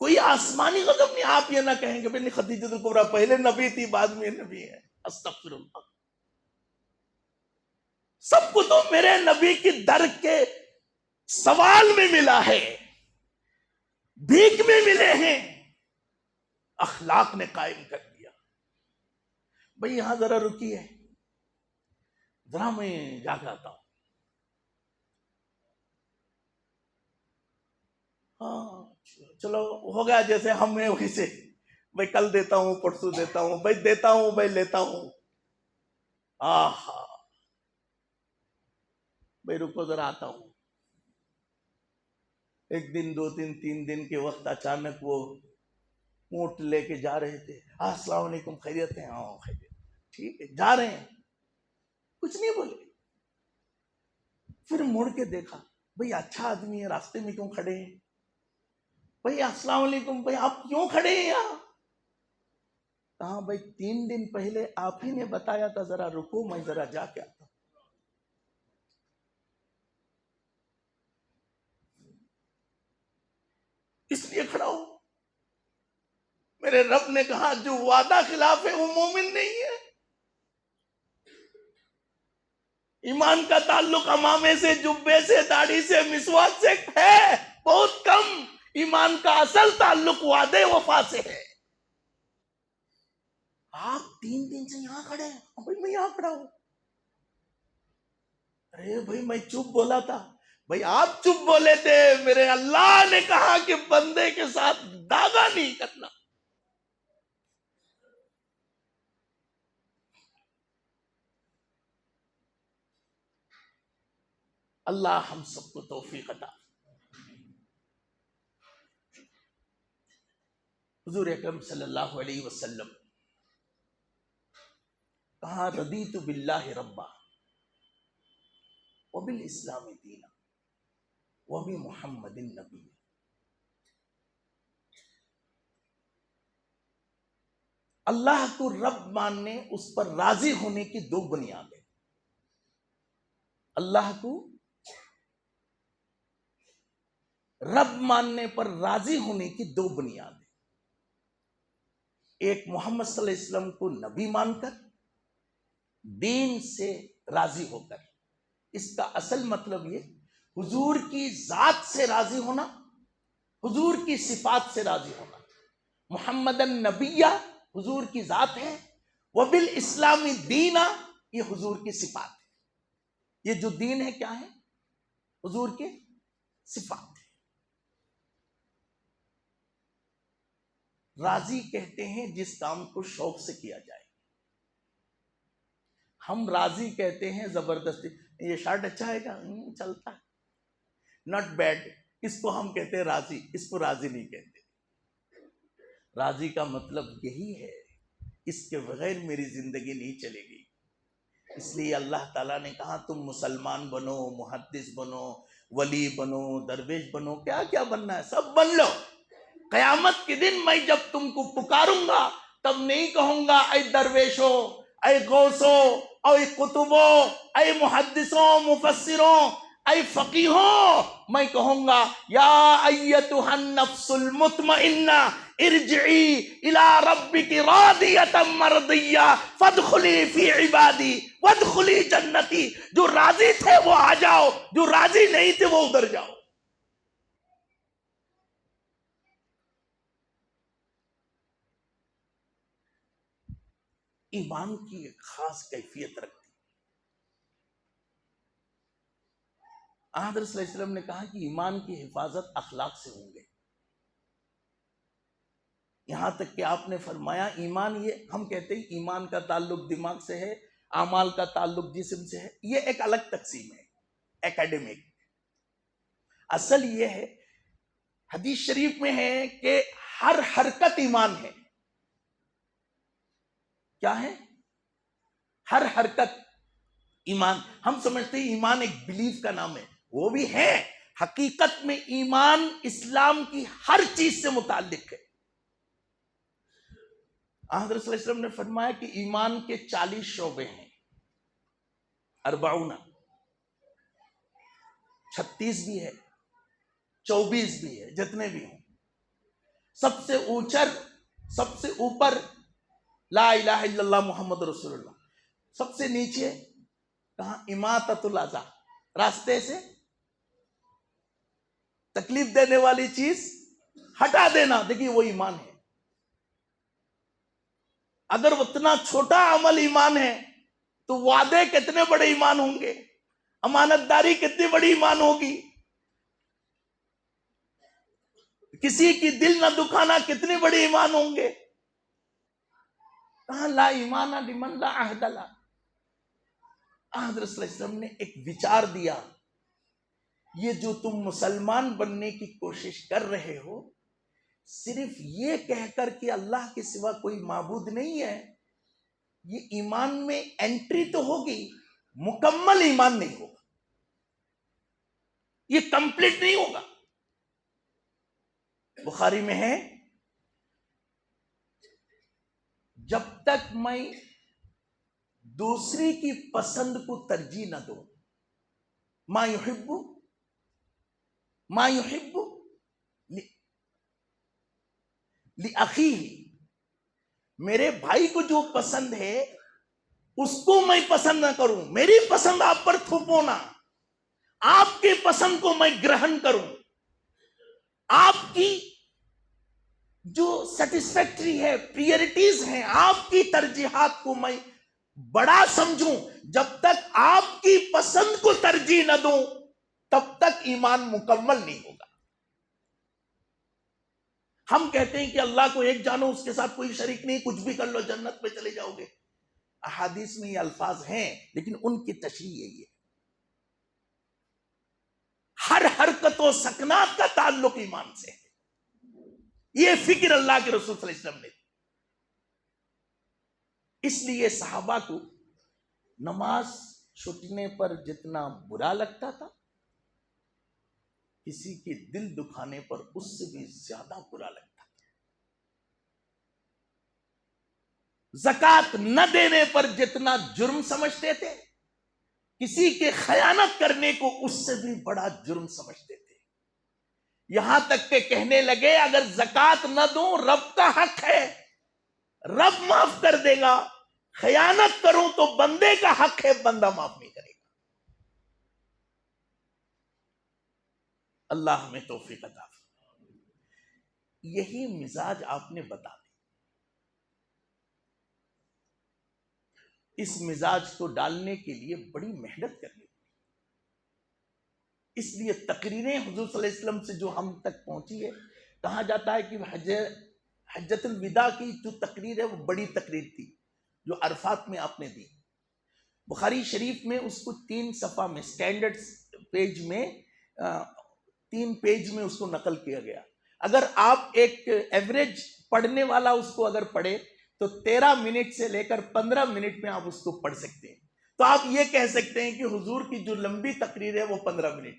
کوئی آسمانی غضب نہیں. آپ یہ نہ کہیں کہ بھئی خدیجۃ الکبریٰ پہلے نبی تھی بعد میں نبی ہے. استغفر اللہ. سب کو تو میرے نبی کی در کے سوال میں ملا ہے، بھیک میں ملے ہیں، اخلاق نے قائم کر دیا. بھئی یہاں ذرا رکیے، ذرا میں جا کے آتا ہوں. ہاں چلو ہو گیا جیسے ہم ہیں ویسے، بھائی کل دیتا ہوں، پرسوں دیتا ہوں، بھائی دیتا ہوں، بھائی لیتا ہوں. آہا بھائی رکو ذرا آتا ہوں. ایک دن 2 دن 3 دن کے وقت اچانک وہ اونٹ لے کے جا رہے تھے. السلام علیکم، خیریت ہے؟ ہاں خیریت. ٹھیک ہے، جا رہے ہیں، کچھ نہیں بولے. پھر مڑ کے دیکھا، بھئی اچھا آدمی ہے، راستے میں کیوں کھڑے ہیں؟ بھئی السلام علیکم، بھئی آپ کیوں کھڑے ہیں یہاں؟ کہاں بھئی 3 دن پہلے آپ ہی نے بتایا تھا ذرا رکو، میں ذرا جا کے آتا ہوں. اس لیے کھڑا ہوں. میرے رب نے کہا جو وعدہ خلاف ہے وہ مومن نہیں ہے. ایمان کا تعلق امامے سے، جبے سے، داڑھی سے، مسواک سے ہے بہت کم. ایمان کا اصل تعلق وعدے وفا سے ہے. آپ 3 دن سے یہاں کھڑے ہیں. بھائی میں یہاں کھڑا ہوں. ارے بھائی میں چپ بولا تھا. بھائی آپ چپ بولے تھے، میرے اللہ نے کہا کہ بندے کے ساتھ داغا نہیں کرنا. اللہ ہم سب کو توفیق عطا۔ حضور اکرم صلی اللہ علیہ وسلم کہا رضیت باللہ ربا وبالاسلام دینا وبمحمد النبی۔ اللہ کو رب ماننے، اس پر راضی ہونے کی دو بنیادیں۔ اللہ کو رب ماننے پر راضی ہونے کی دو بنیادیں، ایک محمد صلی اللہ علیہ وسلم کو نبی مان کر، دین سے راضی ہو کر۔ اس کا اصل مطلب یہ حضور کی ذات سے راضی ہونا، حضور کی صفات سے راضی ہونا۔ محمد النبیہ حضور کی ذات ہے، وبالاسلام دینا یہ حضور کی صفات ہے۔ یہ جو دین ہے کیا ہے؟ حضور کے صفات ہے۔ راضی کہتے ہیں جس کام کو شوق سے کیا جائے۔ ہم راضی کہتے ہیں زبردستی، یہ شرٹ اچھا ہے کیا؟ چلتا ہے، ناٹ بیڈ، اس کو ہم کہتے ہیں راضی، اس کو راضی نہیں کہتے۔ راضی کا مطلب یہی ہے، اس کے بغیر میری زندگی نہیں چلے گی۔ اس لیے اللہ تعالیٰ نے کہا تم مسلمان بنو، محدث بنو، ولی بنو، درویش بنو، کیا کیا بننا ہے سب بن لو۔ قیامت کے دن میں جب تم کو پکاروں گا تب نہیں کہوں گا اے درویشو، اے غوثو، اے قطبو، اے محدثوں مفسروں، اے فقیہوں، میں کہوں گا یا ایتھا النفس المطمئنہ ارجعی الی ربک راضیۃ مرضیہ فادخلی فی عبادی وادخلی جنتی۔ جو راضی تھے وہ آ جاؤ، جو راضی نہیں تھے وہ ادھر جاؤ۔ ایمان کی ایک خاص کیفیت رکھتی۔ حضرت صلی اللہ علیہ وسلم نے کہا کہ ایمان کی حفاظت اخلاق سے ہوں گے۔ یہاں تک کہ آپ نے فرمایا ایمان، یہ ہم کہتے ہیں ایمان کا تعلق دماغ سے ہے، اعمال کا تعلق جسم سے ہے، یہ ایک الگ تقسیم ہے ایکیڈمک۔ اصل یہ ہے، حدیث شریف میں ہے کہ ہر حرکت ایمان ہے۔ کیا ہے؟ ہر حرکت ایمان۔ ہم سمجھتے ہیں ایمان ایک بلیف کا نام ہے، وہ بھی ہے، حقیقت میں ایمان اسلام کی ہر چیز سے متعلق ہے۔ حضرت صلی اللہ علیہ وسلم نے فرمایا کہ ایمان کے 40 شعبے ہیں، 40، 36 بھی ہے، 24 بھی ہے، جتنے بھی ہوں۔ سب سے سب سے اوپر لا الہ الا اللہ محمد رسول اللہ، سب سے نیچے کہاں؟ اماطۃ الاذی، راستے سے تکلیف دینے والی چیز ہٹا دینا، دیکھیے وہ ایمان ہے۔ اگر اتنا چھوٹا عمل ایمان ہے تو وعدے کتنے بڑے ایمان ہوں گے، امانت داری کتنی بڑی ایمان ہوگی، کسی کی دل نہ دکھانا کتنے بڑے ایمان ہوں گے۔ کہاں لا ایمان لمن لا عہد لہ۔ حضرت صلی اللہ علیہ وسلم نے ایک وچار دیا، یہ جو تم مسلمان بننے کی کوشش کر رہے ہو، صرف یہ کہہ کر کہ اللہ کے سوا کوئی معبود نہیں ہے، یہ ایمان میں انٹری تو ہوگی، مکمل ایمان نہیں ہوگا، یہ کمپلیٹ نہیں ہوگا۔ بخاری میں ہے جب تک میں دوسری کی پسند کو ترجیح نہ دوں، ما یحب لأخیہ، میرے بھائی کو جو پسند ہے اس کو میں پسند نہ کروں، میری پسند آپ پر تھوپو نہ، آپ کی پسند کو میں گرہن کروں، آپ کی جو سیٹسفیکٹری ہے، پریورٹیز ہیں، آپ کی ترجیحات کو میں بڑا سمجھوں۔ جب تک آپ کی پسند کو ترجیح نہ دوں تب تک ایمان مکمل نہیں ہوگا۔ ہم کہتے ہیں کہ اللہ کو ایک جانو، اس کے ساتھ کوئی شریک نہیں، کچھ بھی کر لو جنت میں چلے جاؤ گے۔ احادیث میں یہ الفاظ ہیں لیکن ان کی تشریح یہی ہے۔ ہر حرکت و سکنات کا تعلق ایمان سے ہے. یہ فکر اللہ کے رسول صلی اللہ علیہ وسلم نے. اس لیے صحابہ کو نماز چھوٹنے پر جتنا برا لگتا تھا، کسی کے دل دکھانے پر اس سے بھی زیادہ برا لگتا تھا. زکوٰۃ نہ دینے پر جتنا جرم سمجھتے تھے، کسی کے خیانت کرنے کو اس سے بھی بڑا جرم سمجھتے تھے. یہاں تک کہ کہنے لگے اگر زکوٰۃ نہ دوں رب کا حق ہے، رب معاف کر دے گا، خیانت کروں تو بندے کا حق ہے، بندہ معاف نہیں کرے گا. اللہ ہمیں توفیق عطا فرمائے. یہی مزاج آپ نے بتا دی. اس مزاج کو ڈالنے کے لیے بڑی محنت کرنی پڑی. اس لیے تقریریں حضور صلی اللہ علیہ وسلم سے جو ہم تک پہنچی ہے، کہا جاتا ہے کہ حجۃ الوداع کی جو تقریر ہے وہ بڑی تقریر تھی جو عرفات میں آپ نے دی. بخاری شریف میں اس کو 3 صفحہ میں سٹینڈرڈ پیج میں 3 پیج میں اس کو نقل کیا گیا. اگر آپ ایک ایوریج پڑھنے والا اس کو اگر پڑھے تو 13 منٹ سے لے کر 15 منٹ میں آپ اس کو پڑھ سکتے ہیں. تو آپ یہ کہہ سکتے ہیں کہ حضور کی جو لمبی تقریر ہے وہ 15 منٹ.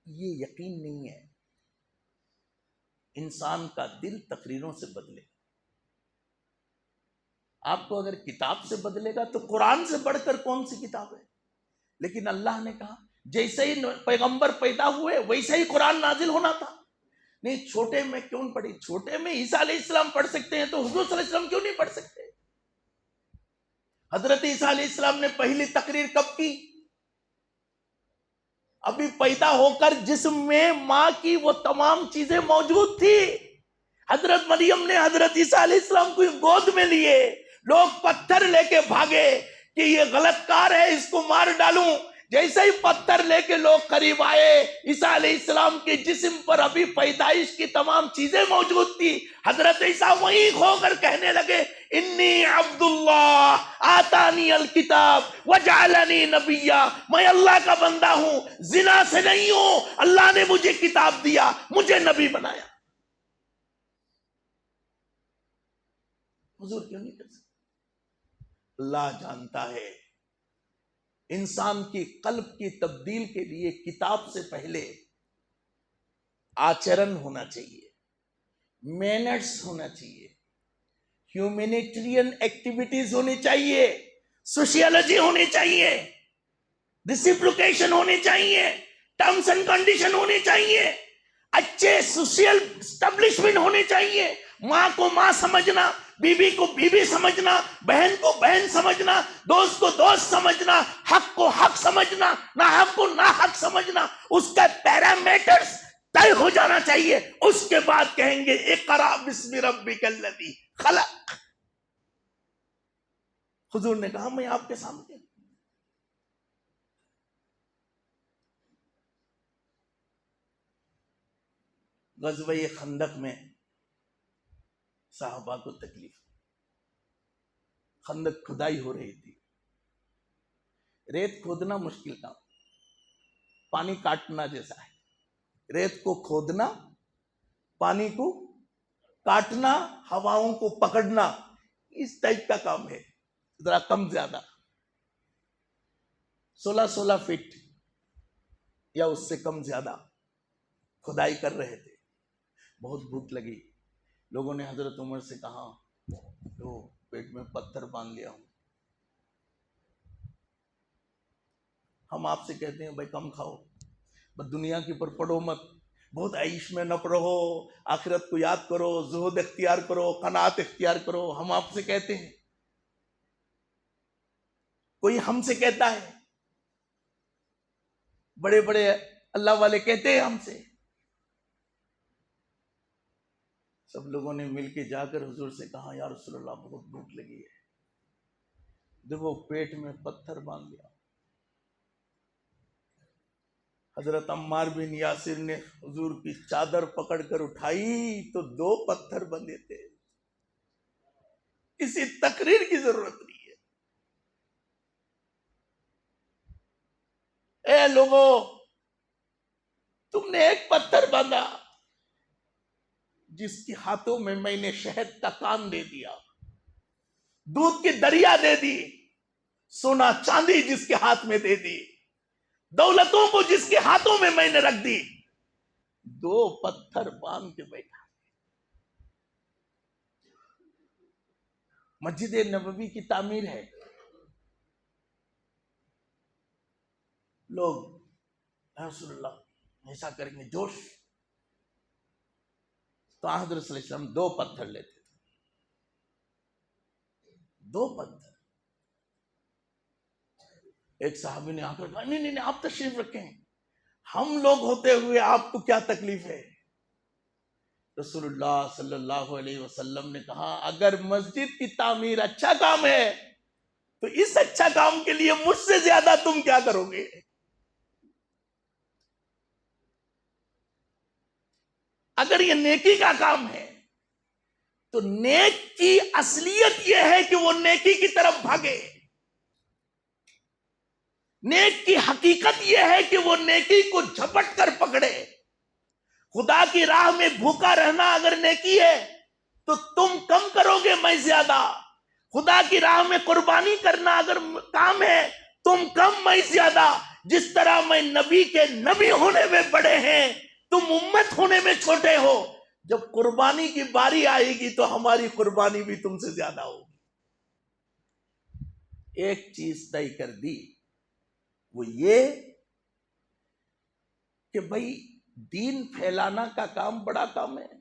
یہ یقین نہیں ہے. انسان کا دل تقریروں سے بدلے. آپ کو اگر کتاب سے بدلے گا تو قرآن سے بڑھ کر کون سی کتاب ہے؟ لیکن اللہ نے کہا جیسے ہی پیغمبر پیدا ہوئے ویسے ہی قرآن نازل ہونا تھا. نہیں چھوٹے میں کیوں پڑھی؟ چھوٹے میں عیسیٰ علیہ السلام پڑھ سکتے ہیں تو حضور صلی اللہ علیہ وسلم کیوں نہیں پڑھ سکتے؟ حضرت عیسیٰ علیہ السلام نے پہلی تقریر کب کی؟ ابھی پیدا ہو کر جسم میں ماں کی وہ تمام چیزیں موجود تھی. حضرت مریم نے حضرت عیسیٰ علیہ السلام کو گود میں لیے. لوگ پتھر لے کے بھاگے کہ یہ غلط کار ہے، اس کو مار ڈالوں. جیسے ہی پتھر لے کے لوگ قریب آئے، عیسیٰ علیہ السلام کے جسم پر ابھی پیدائش کی تمام چیزیں موجود تھی. حضرت عیسیٰ وہیں کھو کر کہنے لگے انی عبداللہ آتانی الکتاب وجعلنی نبیا. میں اللہ کا بندہ ہوں، زنا سے نہیں ہوں. اللہ نے مجھے کتاب دیا، مجھے نبی بنایا. حضور کیوں نہیں کر سکتے؟ اللہ جانتا ہے انسان کی قلب کی تبدیل کے لیے کتاب سے پہلے آچرن ہونا چاہیے، مینرز ہونا چاہیے، ہیومینیٹرین ایکٹیویٹیز ہونی چاہیے، سوشیالوجی ہونی چاہیے، ریسیپروکیشن ہونی چاہیے، ٹرمز اینڈ کنڈیشن ہونی چاہیے، اچھے سوشل اسٹیبلشمنٹ ہونی چاہیے. ماں کو ماں سمجھنا، بیوی کو بیوی سمجھنا، بہن کو بہن سمجھنا، دوست کو دوست سمجھنا، حق کو حق سمجھنا، ناحق کو ناحق سمجھنا، اس کا پیرامیٹرز طے ہو جانا چاہیے. اس کے بعد کہیں گے اقرا بسم ربک الذی خلق. حضور نے کہا میں آپ کے سامنے غزوہ خندق میں صحابہ کو تکلیف، خندق کھدائی ہو رہی تھی. ریت کھودنا مشکل کام، پانی کاٹنا جیسا ہے. ریت کو کھودنا، پانی کو کاٹنا، ہواؤں کو پکڑنا، اس ٹائپ کا کام ہے. ذرا کم زیادہ 16 فٹ یا اس سے کم زیادہ کھدائی کر رہے تھے. بہت بھوک لگی. لوگوں نے حضرت عمر سے کہا تو پیٹ میں پتھر باندھ لیا ہوں. ہم آپ سے کہتے ہیں بھائی کم کھاؤ، بس دنیا کے اوپر پڑو مت، بہت عیش میں نہ رہو، آخرت کو یاد کرو، زہد اختیار کرو، قناعت اختیار کرو. ہم آپ سے کہتے ہیں، کوئی ہم سے کہتا ہے، بڑے بڑے اللہ والے کہتے ہیں ہم سے. سب لوگوں نے مل کے جا کر حضور سے کہا یا رسول اللہ بہت بھوک لگی ہے. دیکھو پیٹ میں پتھر باندھ لیا. حضرت عمار بن یاسر نے حضور کی چادر پکڑ کر اٹھائی تو 2 پتھر بندھے تھے. کسی تقریر کی ضرورت نہیں ہے. اے لوگوں، تم نے ایک پتھر باندھا جس کے ہاتھوں میں نے شہد کا کان دے دیا، دودھ کی دریا دے دی، سونا چاندی جس کے ہاتھ میں دے دی، دولتوں کو جس کے ہاتھوں میں نے رکھ دی، دو پتھر باندھ کے بیٹھا۔ مسجد نبوی کی تعمیر ہے، لوگ یا رسول اللہ ایسا کریں گے، جوش، تو حضرت صلی اللہ علیہ وسلم دو پتھر لیتے تھے، دو پتھر۔ ایک صحابی نے آ کر کہا، نہیں نہیں نہیں، آپ تشریف رکھیں، ہم لوگ ہوتے ہوئے آپ کو کیا تکلیف ہے؟ رسول اللہ صلی اللہ علیہ وسلم نے کہا، اگر مسجد کی تعمیر اچھا کام ہے تو اس اچھا کام کے لیے مجھ سے زیادہ تم کیا کرو گے؟ اگر یہ نیکی کا کام ہے تو نیک کی اصلیت یہ ہے کہ وہ نیکی کی طرف بھاگے، نیک کی حقیقت یہ ہے کہ وہ نیکی کو جھپٹ کر پکڑے۔ خدا کی راہ میں بھوکا رہنا اگر نیکی ہے تو تم کم کرو گے، میں زیادہ۔ خدا کی راہ میں قربانی کرنا اگر کام ہے، تم کم میں زیادہ۔ جس طرح میں نبی کے نبی ہونے میں بڑے ہیں، تم امت ہونے میں چھوٹے ہو۔ جب قربانی کی باری آئے گی تو ہماری قربانی بھی تم سے زیادہ ہوگی۔ ایک چیز طے کر دی، وہ یہ کہ بھائی دین پھیلانا کا کام بڑا کام ہے،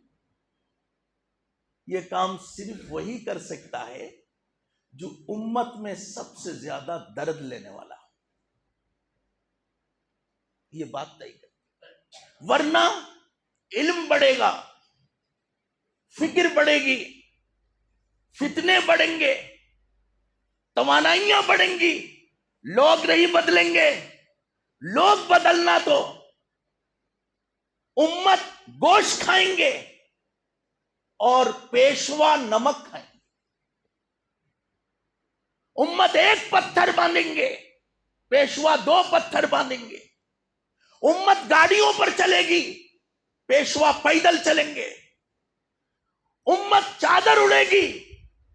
یہ کام صرف وہی کر سکتا ہے جو امت میں سب سے زیادہ درد لینے والا ہو، یہ بات طے کر، ورنہ علم بڑھے گا، فکر بڑھے گی، فتنے بڑھیں گے، توانائیاں بڑھیں گی، لوگ نہیں بدلیں گے۔ لوگ بدلنا تو امت گوشت کھائیں گے اور پیشوا نمک کھائیں گے۔ امت ایک پتھر باندھیں گے، پیشوا دو پتھر باندھیں گے۔ امت گاڑیوں پر چلے گی، پیشوا پیدل چلیں گے۔ امت چادر اڑے گی،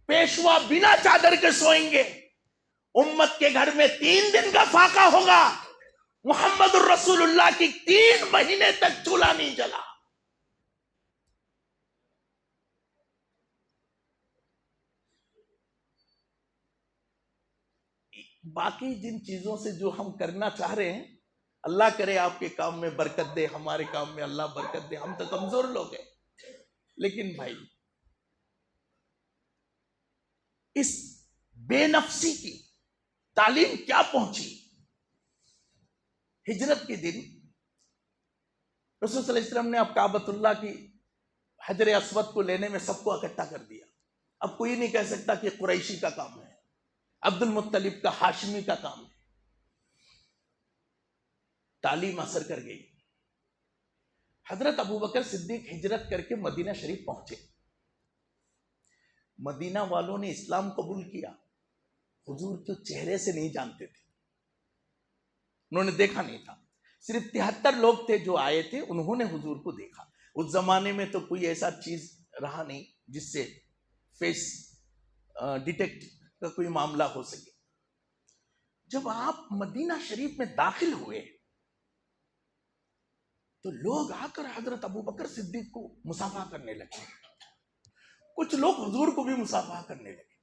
پیشوا بنا چادر کے سوئیں گے۔ امت کے گھر میں 3 دن کا فاقہ ہوگا، محمد الرسول اللہ کی 3 مہینے تک چولہا نہیں جلا۔ باقی جن چیزوں سے جو ہم کرنا چاہ رہے ہیں، اللہ کرے آپ کے کام میں برکت دے، ہمارے کام میں اللہ برکت دے، ہم تو کمزور لوگ ہیں۔ لیکن بھائی اس بے نفسی کی تعلیم کیا پہنچی؟ ہجرت کے دن رسول صلی اللہ علیہ وسلم نے اب کعبۃ اللہ کی حجر اسود کو لینے میں سب کو اکٹھا کر دیا۔ اب کوئی نہیں کہہ سکتا کہ قریشی کا کام ہے، عبد المطلب کا، ہاشمی کا کام ہے۔ تعلیم اثر کر گئی۔ حضرت ابوبکر صدیق ہجرت کر کے مدینہ شریف پہنچے۔ مدینہ والوں نے اسلام قبول کیا، حضور کے چہرے سے نہیں جانتے تھے، انہوں نے دیکھا نہیں تھا۔ صرف 73 لوگ تھے جو آئے تھے، انہوں نے حضور کو دیکھا۔ اس زمانے میں تو کوئی ایسا چیز رہا نہیں جس سے فیس ڈیٹیکٹ کا کوئی معاملہ ہو سکے۔ جب آپ مدینہ شریف میں داخل ہوئے تو لوگ آ کر حضرت ابوبکر صدیق کو مصافحہ کرنے لگے، کچھ لوگ حضور کو بھی مصافحہ کرنے لگے۔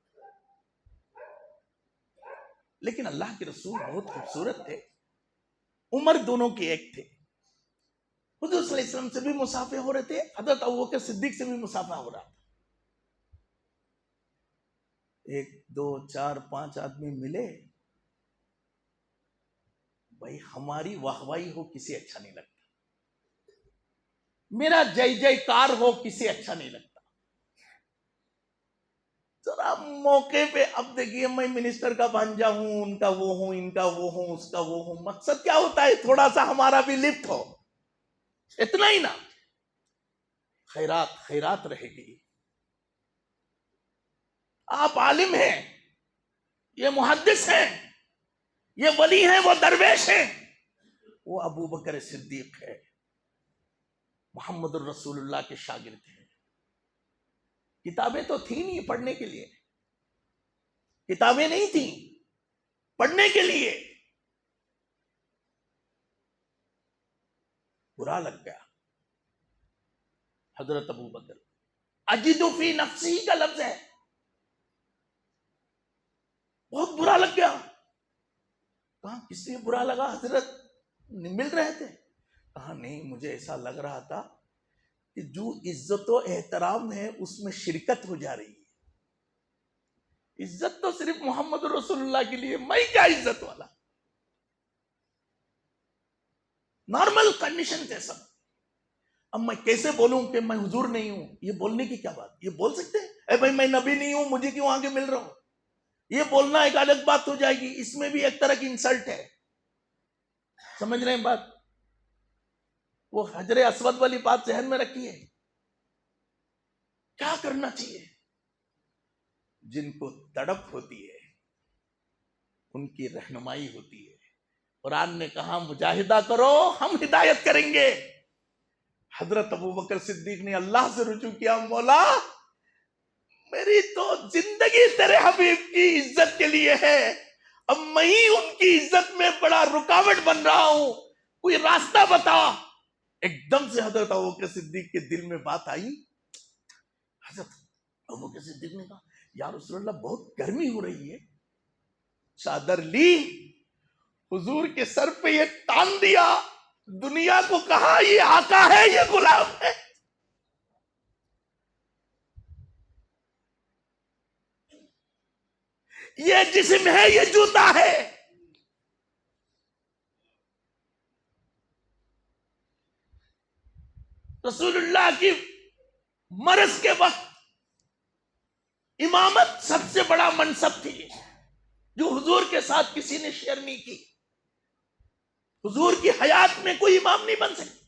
لیکن اللہ کے رسول بہت خوبصورت تھے، عمر دونوں کے ایک تھے۔ حضور صلی اللہ علیہ وسلم سے بھی مصافحے ہو رہے تھے، حضرت ابوبکر صدیق سے بھی مصافحہ ہو رہا تھا۔ 1 2 4 5 آدمی ملے، بھائی ہماری واہوائی ہو کسی اچھا نہیں لگتا، میرا جے جے کار ہو کسی اچھا نہیں لگتا۔ ذرا موقع پہ اب دیکھیے، میں منسٹر کا بھانجا ہوں، ان کا وہ ہوں، ان کا وہ ہوں، اس کا وہ ہوں، مقصد کیا ہوتا ہے؟ تھوڑا سا ہمارا بھی لفٹ ہو، اتنا ہی نا۔ خیرات خیرات رہے گی۔ آپ عالم ہیں، یہ محدث ہیں، یہ ولی ہیں، وہ درویش ہیں، وہ ابو بکر صدیق ہے، محمد الرسول اللہ کے شاگرد ہیں۔ کتابیں تو تھیں نہیں پڑھنے کے لیے، کتابیں نہیں تھیں پڑھنے کے لیے۔ برا لگ گیا حضرت ابو بکر، اجد فی نفسی کا لفظ ہے، بہت برا لگ گیا۔ کہاں کس لیے برا لگا؟ حضرت مل رہے تھے؟ کہا نہیں، مجھے ایسا لگ رہا تھا کہ جو عزت و احترام ہے اس میں شرکت ہو جا رہی ہے۔ عزت تو صرف محمد رسول اللہ کے لیے، میں کیا عزت والا؟ نارمل کنڈیشن تھے سب۔ اب میں کیسے بولوں کہ میں حضور نہیں ہوں؟ یہ بولنے کی کیا بات؟ یہ بول سکتے ہیں اے بھائی میں نبی نہیں ہوں، مجھے کیوں آگے مل رہا ہوں؟ یہ بولنا ایک الگ بات ہو جائے گی، اس میں بھی ایک طرح کی انسلٹ ہے۔ سمجھ رہے ہیں بات؟ وہ حجر اسود والی بات ذہن میں رکھیے۔ کیا کرنا چاہیے؟ جن کو تڑپ ہوتی ہے ان کی رہنمائی ہوتی ہے۔ قرآن نے کہا مجاہدہ کرو، ہم ہدایت کریں گے۔ حضرت ابو بکر صدیق نے اللہ سے رجوع کیا، مولا میری تو زندگی تیرے حبیب کی عزت کے لیے ہے، اب میں ہی ان کی عزت میں بڑا رکاوٹ بن رہا ہوں، کوئی راستہ بتا۔ ایک دم سے حضرت ابو بکر صدیق کے دل میں بات آئی۔ حضرت ابو بکر صدیق نے کہا یا رسول اللہ بہت گرمی ہو رہی ہے، چادر لی، حضور کے سر پہ یہ تان دیا، دنیا کو کہا یہ آقا ہے یہ غلام ہے۔ یہ جسم ہے یہ جوتا ہے۔ رسول اللہ کی مرض کے وقت امامت سب سے بڑا منصب تھی جو حضور کے ساتھ کسی نے شیئر نہیں کی۔ حضور کی حیات میں کوئی امام نہیں بن سکتا،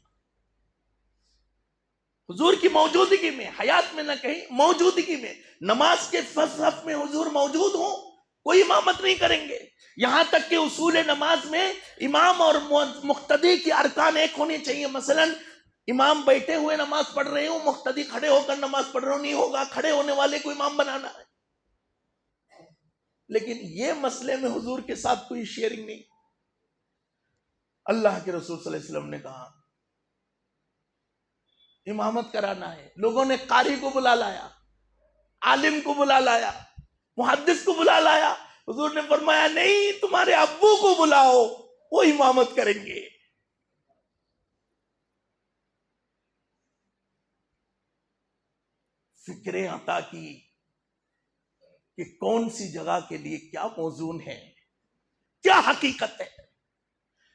حضور کی موجودگی میں، حیات میں نہ کہیں موجودگی میں، نماز کے صف میں حضور موجود ہوں کوئی امامت نہیں کریں گے۔ یہاں تک کہ اصول نماز میں امام اور مقتدی کی ارکان ایک ہونے چاہیے۔ مثلا امام بیٹھے ہوئے نماز پڑھ رہے ہوں، مقتدی کھڑے ہو کر نماز پڑھ رہے ہوں، نہیں ہوگا، کھڑے ہونے والے کو امام بنانا ہے۔ لیکن یہ مسئلے میں حضور کے ساتھ کوئی شیئرنگ نہیں۔ اللہ کے رسول صلی اللہ علیہ وسلم نے کہا امامت کرانا ہے۔ لوگوں نے قاری کو بلا لایا، عالم کو بلا لایا، محدث کو بلا لایا۔ حضور نے فرمایا نہیں، تمہارے ابو کو بلاؤ، وہ امامت کریں گے۔ فکریں عطا کی کہ کون سی جگہ کے لیے کیا موزون ہے، کیا حقیقت ہے۔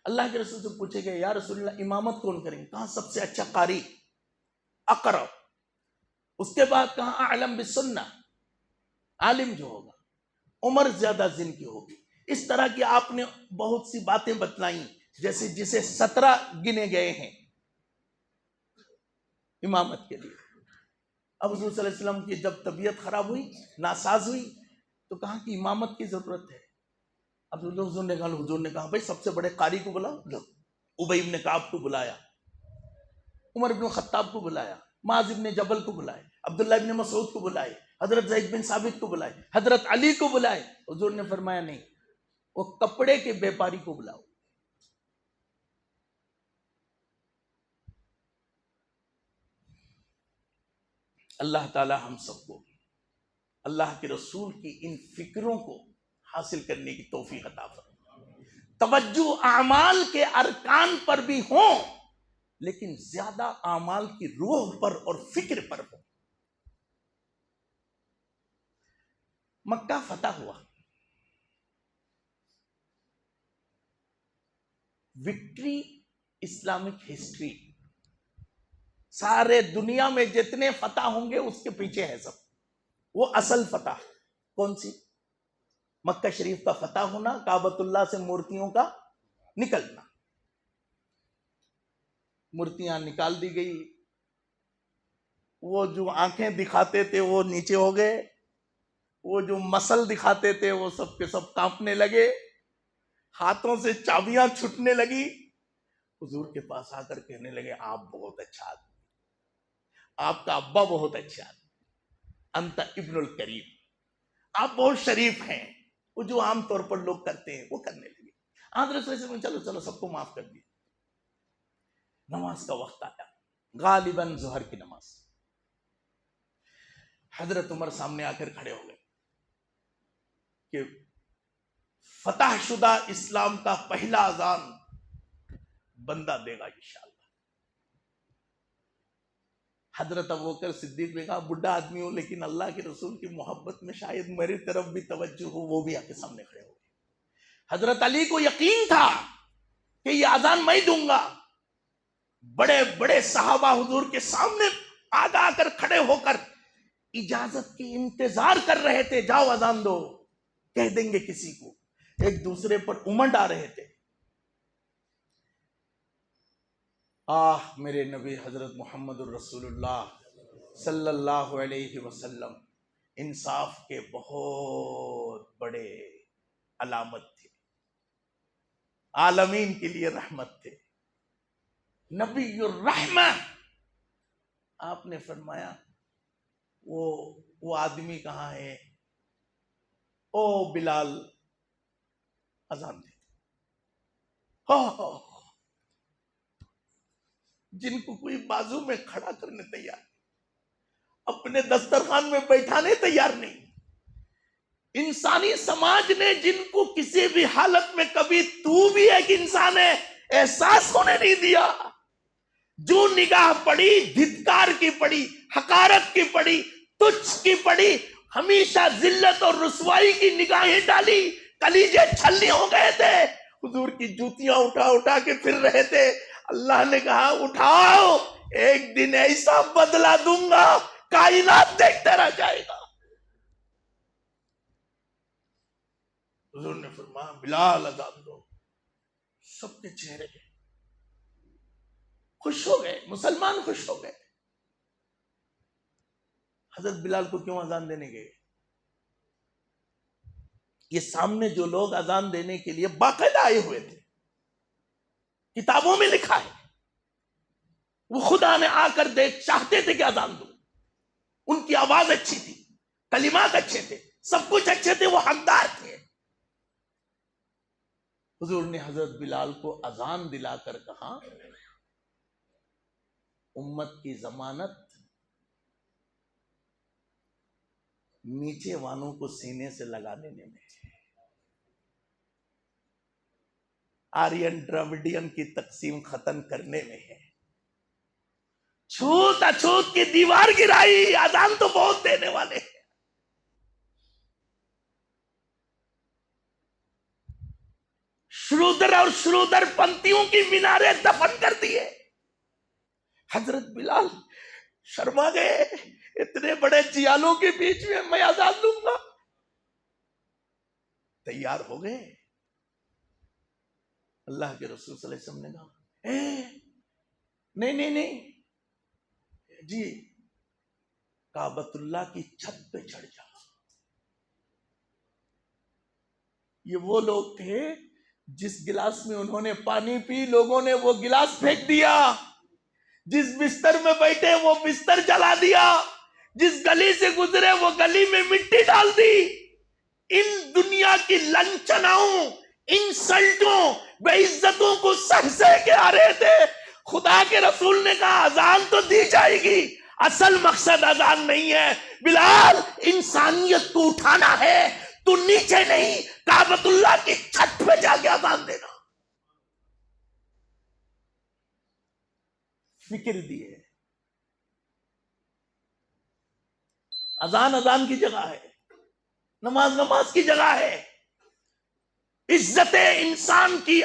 اللہ کے رسول سے پوچھے گئے یا رسول اللہ امامت کون کریں گے؟ کہاں سب سے اچھا قاری، اقرأ۔ اس کے بعد کہاں اعلم بالسنہ، عالم جو ہوگا، عمر زیادہ زن کی ہوگی۔ اس طرح کی آپ نے بہت سی باتیں بتلائیں، جیسے جسے 17 گنے گئے ہیں امامت کے لیے۔ اب حضور صلی اللہ علیہ وسلم کی جب طبیعت خراب ہوئی، ناساز ہوئی، تو کہا کہ امامت کی ضرورت ہے۔ اب حضور نے کہا بھائی سب سے بڑے قاری کو بلاؤ۔ ابی بن کعب کو بلایا، عمر بن خطاب کو بلایا، معاذ بن جبل کو بلائے، عبداللہ بن مسعود کو بلائے، حضرت زید بن ثابت کو بلائے، حضرت علی کو بلائے۔ حضور نے فرمایا نہیں، وہ کپڑے کے بیپاری کو بلاؤ۔ اللہ تعالی ہم سب کو اللہ کے رسول کی ان فکروں کو حاصل کرنے کی توفیق عطا فرمائے۔ توجہ اعمال کے ارکان پر بھی ہوں، لیکن زیادہ اعمال کی روح پر اور فکر پر ہو۔ مکہ فتح ہوا، وکٹری اسلامک ہسٹری، سارے دنیا میں جتنے فتح ہوں گے اس کے پیچھے ہے سب۔ وہ اصل فتح کون سی؟ مکہ شریف کا فتح ہونا، کعبۃ اللہ سے مورتیوں کا نکلنا۔ مورتیاں نکال دی گئی، وہ جو آنکھیں دکھاتے تھے وہ نیچے ہو گئے، وہ جو مسل دکھاتے تھے وہ سب کے سب کانپنے لگے، ہاتھوں سے چابیاں چھٹنے لگی، حضور کے پاس آ کر کہنے لگے آپ بہت اچھا آدمی، آپ کا ابا بہت اچھا آدمی، انت ابن الکریم، آپ بہت شریف ہیں، وہ جو عام طور پر لوگ کرتے ہیں وہ کرنے لگے۔ حضرت صلی اللہ علیہ وسلم چلو چلو سب کو معاف کر دیا۔ نماز کا وقت آیا، غالباً ظہر کی نماز۔ حضرت عمر سامنے آ کر کھڑے ہو گئے کہ فتح شدہ اسلام کا پہلا اذان بندہ دے گا انشاءاللہ۔ حضرت ابوبکر صدیق نے کہا بڈھا آدمی ہوں لیکن اللہ کے رسول کی محبت میں شاید میری طرف بھی توجہ ہو، وہ بھی آپ کے سامنے کھڑے ہو گئے۔ حضرت علی کو یقین تھا کہ یہ اذان میں دوں گا۔ بڑے بڑے صحابہ حضور کے سامنے آگا کر کھڑے ہو کر اجازت کی انتظار کر رہے تھے، جاؤ اذان دو، کہہ دیں گے کسی کو، ایک دوسرے پر امنڈ آ رہے تھے۔ میرے نبی حضرت محمد الرسول اللہ صلی اللہ علیہ وسلم انصاف کے بہت بڑے علامت تھے، عالمین کے لیے رحمت تھے، نبی الرحمہ۔ آپ نے فرمایا وہ آدمی کہاں ہے؟ او بلال اذان دے۔ جن کو کوئی بازو میں کھڑا کرنے تیار نہیں، اپنے دسترخوان میں بیٹھانے تیار نہیں، انسانی سماج نے جن کو کسی بھی حالت میں کبھی تو بھی ایک انسان ہے احساس ہونے نہیں دیا، جو نگاہ پڑی دھتکار کی پڑی، حقارت کی پڑی، تجھ کی پڑی، ہمیشہ ذلت اور رسوائی کی نگاہیں ڈالی، کلیجے چھلنی ہو گئے تھے، حضور کی جوتیاں اٹھا اٹھا کے پھر رہے تھے۔ اللہ نے کہا اٹھاؤ، ایک دن ایسا بدلہ دوں گا کائنات دیکھتا رہ جائے گا۔ حضور نے فرمایا بلال اذان دو۔ سب کے چہرے خوش ہو گئے، مسلمان خوش ہو گئے۔ حضرت بلال کو کیوں اذان دینے گئے؟ یہ سامنے جو لوگ اذان دینے کے لیے باقاعدہ آئے ہوئے تھے، کتابوں میں لکھا ہے، وہ خدا نے آ کر چاہتے تھے کہ اذان دو، ان کی آواز اچھی تھی، کلمات اچھے تھے، سب کچھ اچھے تھے، وہ حقدار تھے۔ حضور نے حضرت بلال کو اذان دلا کر کہا امت کی ضمانت نیچے والوں کو سینے سے لگا دینے میں ہے، آرین ڈراوڈین کی تقسیم ختم کرنے میں ہے، چھوت اچھوت کی دیوار گرائی، اذان تو بہت دینے والے ہیں۔ شرودر اور شرودر پنتیوں کی میناریں دفن کر دیے۔ حضرت بلال شرما گئے، اتنے بڑے جیالوں کے بیچ میں اذان دوں گا؟ تیار ہو گئے۔ اللہ کے رسول صلی اللہ علیہ وسلم نے کہا نہیں جی، کعبۃ اللہ کی چھت پہ چڑھ جا۔ یہ وہ لوگ تھے جس گلاس میں انہوں نے پانی پی، لوگوں نے وہ گلاس پھینک دیا، جس بستر میں بیٹھے وہ بستر جلا دیا، جس گلی سے گزرے وہ گلی میں مٹی ڈال دی۔ ان دنیا کی لنچناؤں، انسلٹوں، بے عزتوں کو سہ سہ کے آ رہے تھے۔ خدا کے رسول نے کہا اذان تو دی جائے گی، اصل مقصد اذان نہیں ہے بلال، انسانیت کو اٹھانا ہے، تو نیچے نہیں کعبۃ اللہ کی چھت پہ جا کے اذان دینا۔ فکر دیے، اذان کی جگہ ہے، نماز کی جگہ ہے، عزت انسان کی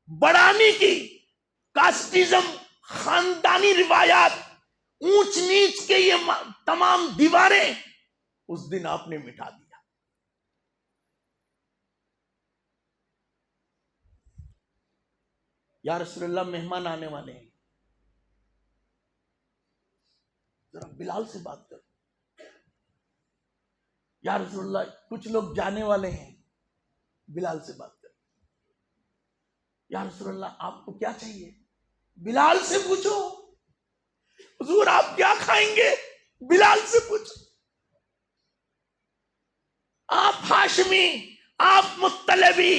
بڑھانے کی، کاسٹزم، خاندانی روایات، اونچ نیچ کے یہ تمام دیواریں اس دن آپ نے مٹا دیا۔ یا رسول اللہ مہمان آنے والے ہیں، ذرا بلال سے بات کرو۔ یا رسول اللہ کچھ لوگ جانے والے ہیں، بلال سے بات کرو۔ یا رسول اللہ آپ کو کیا چاہیے؟ بلال سے پوچھو. حضور آپ کیا کھائیں گے؟ بلال سے پوچھو. آپ ہاشمی، آپ مطلبی،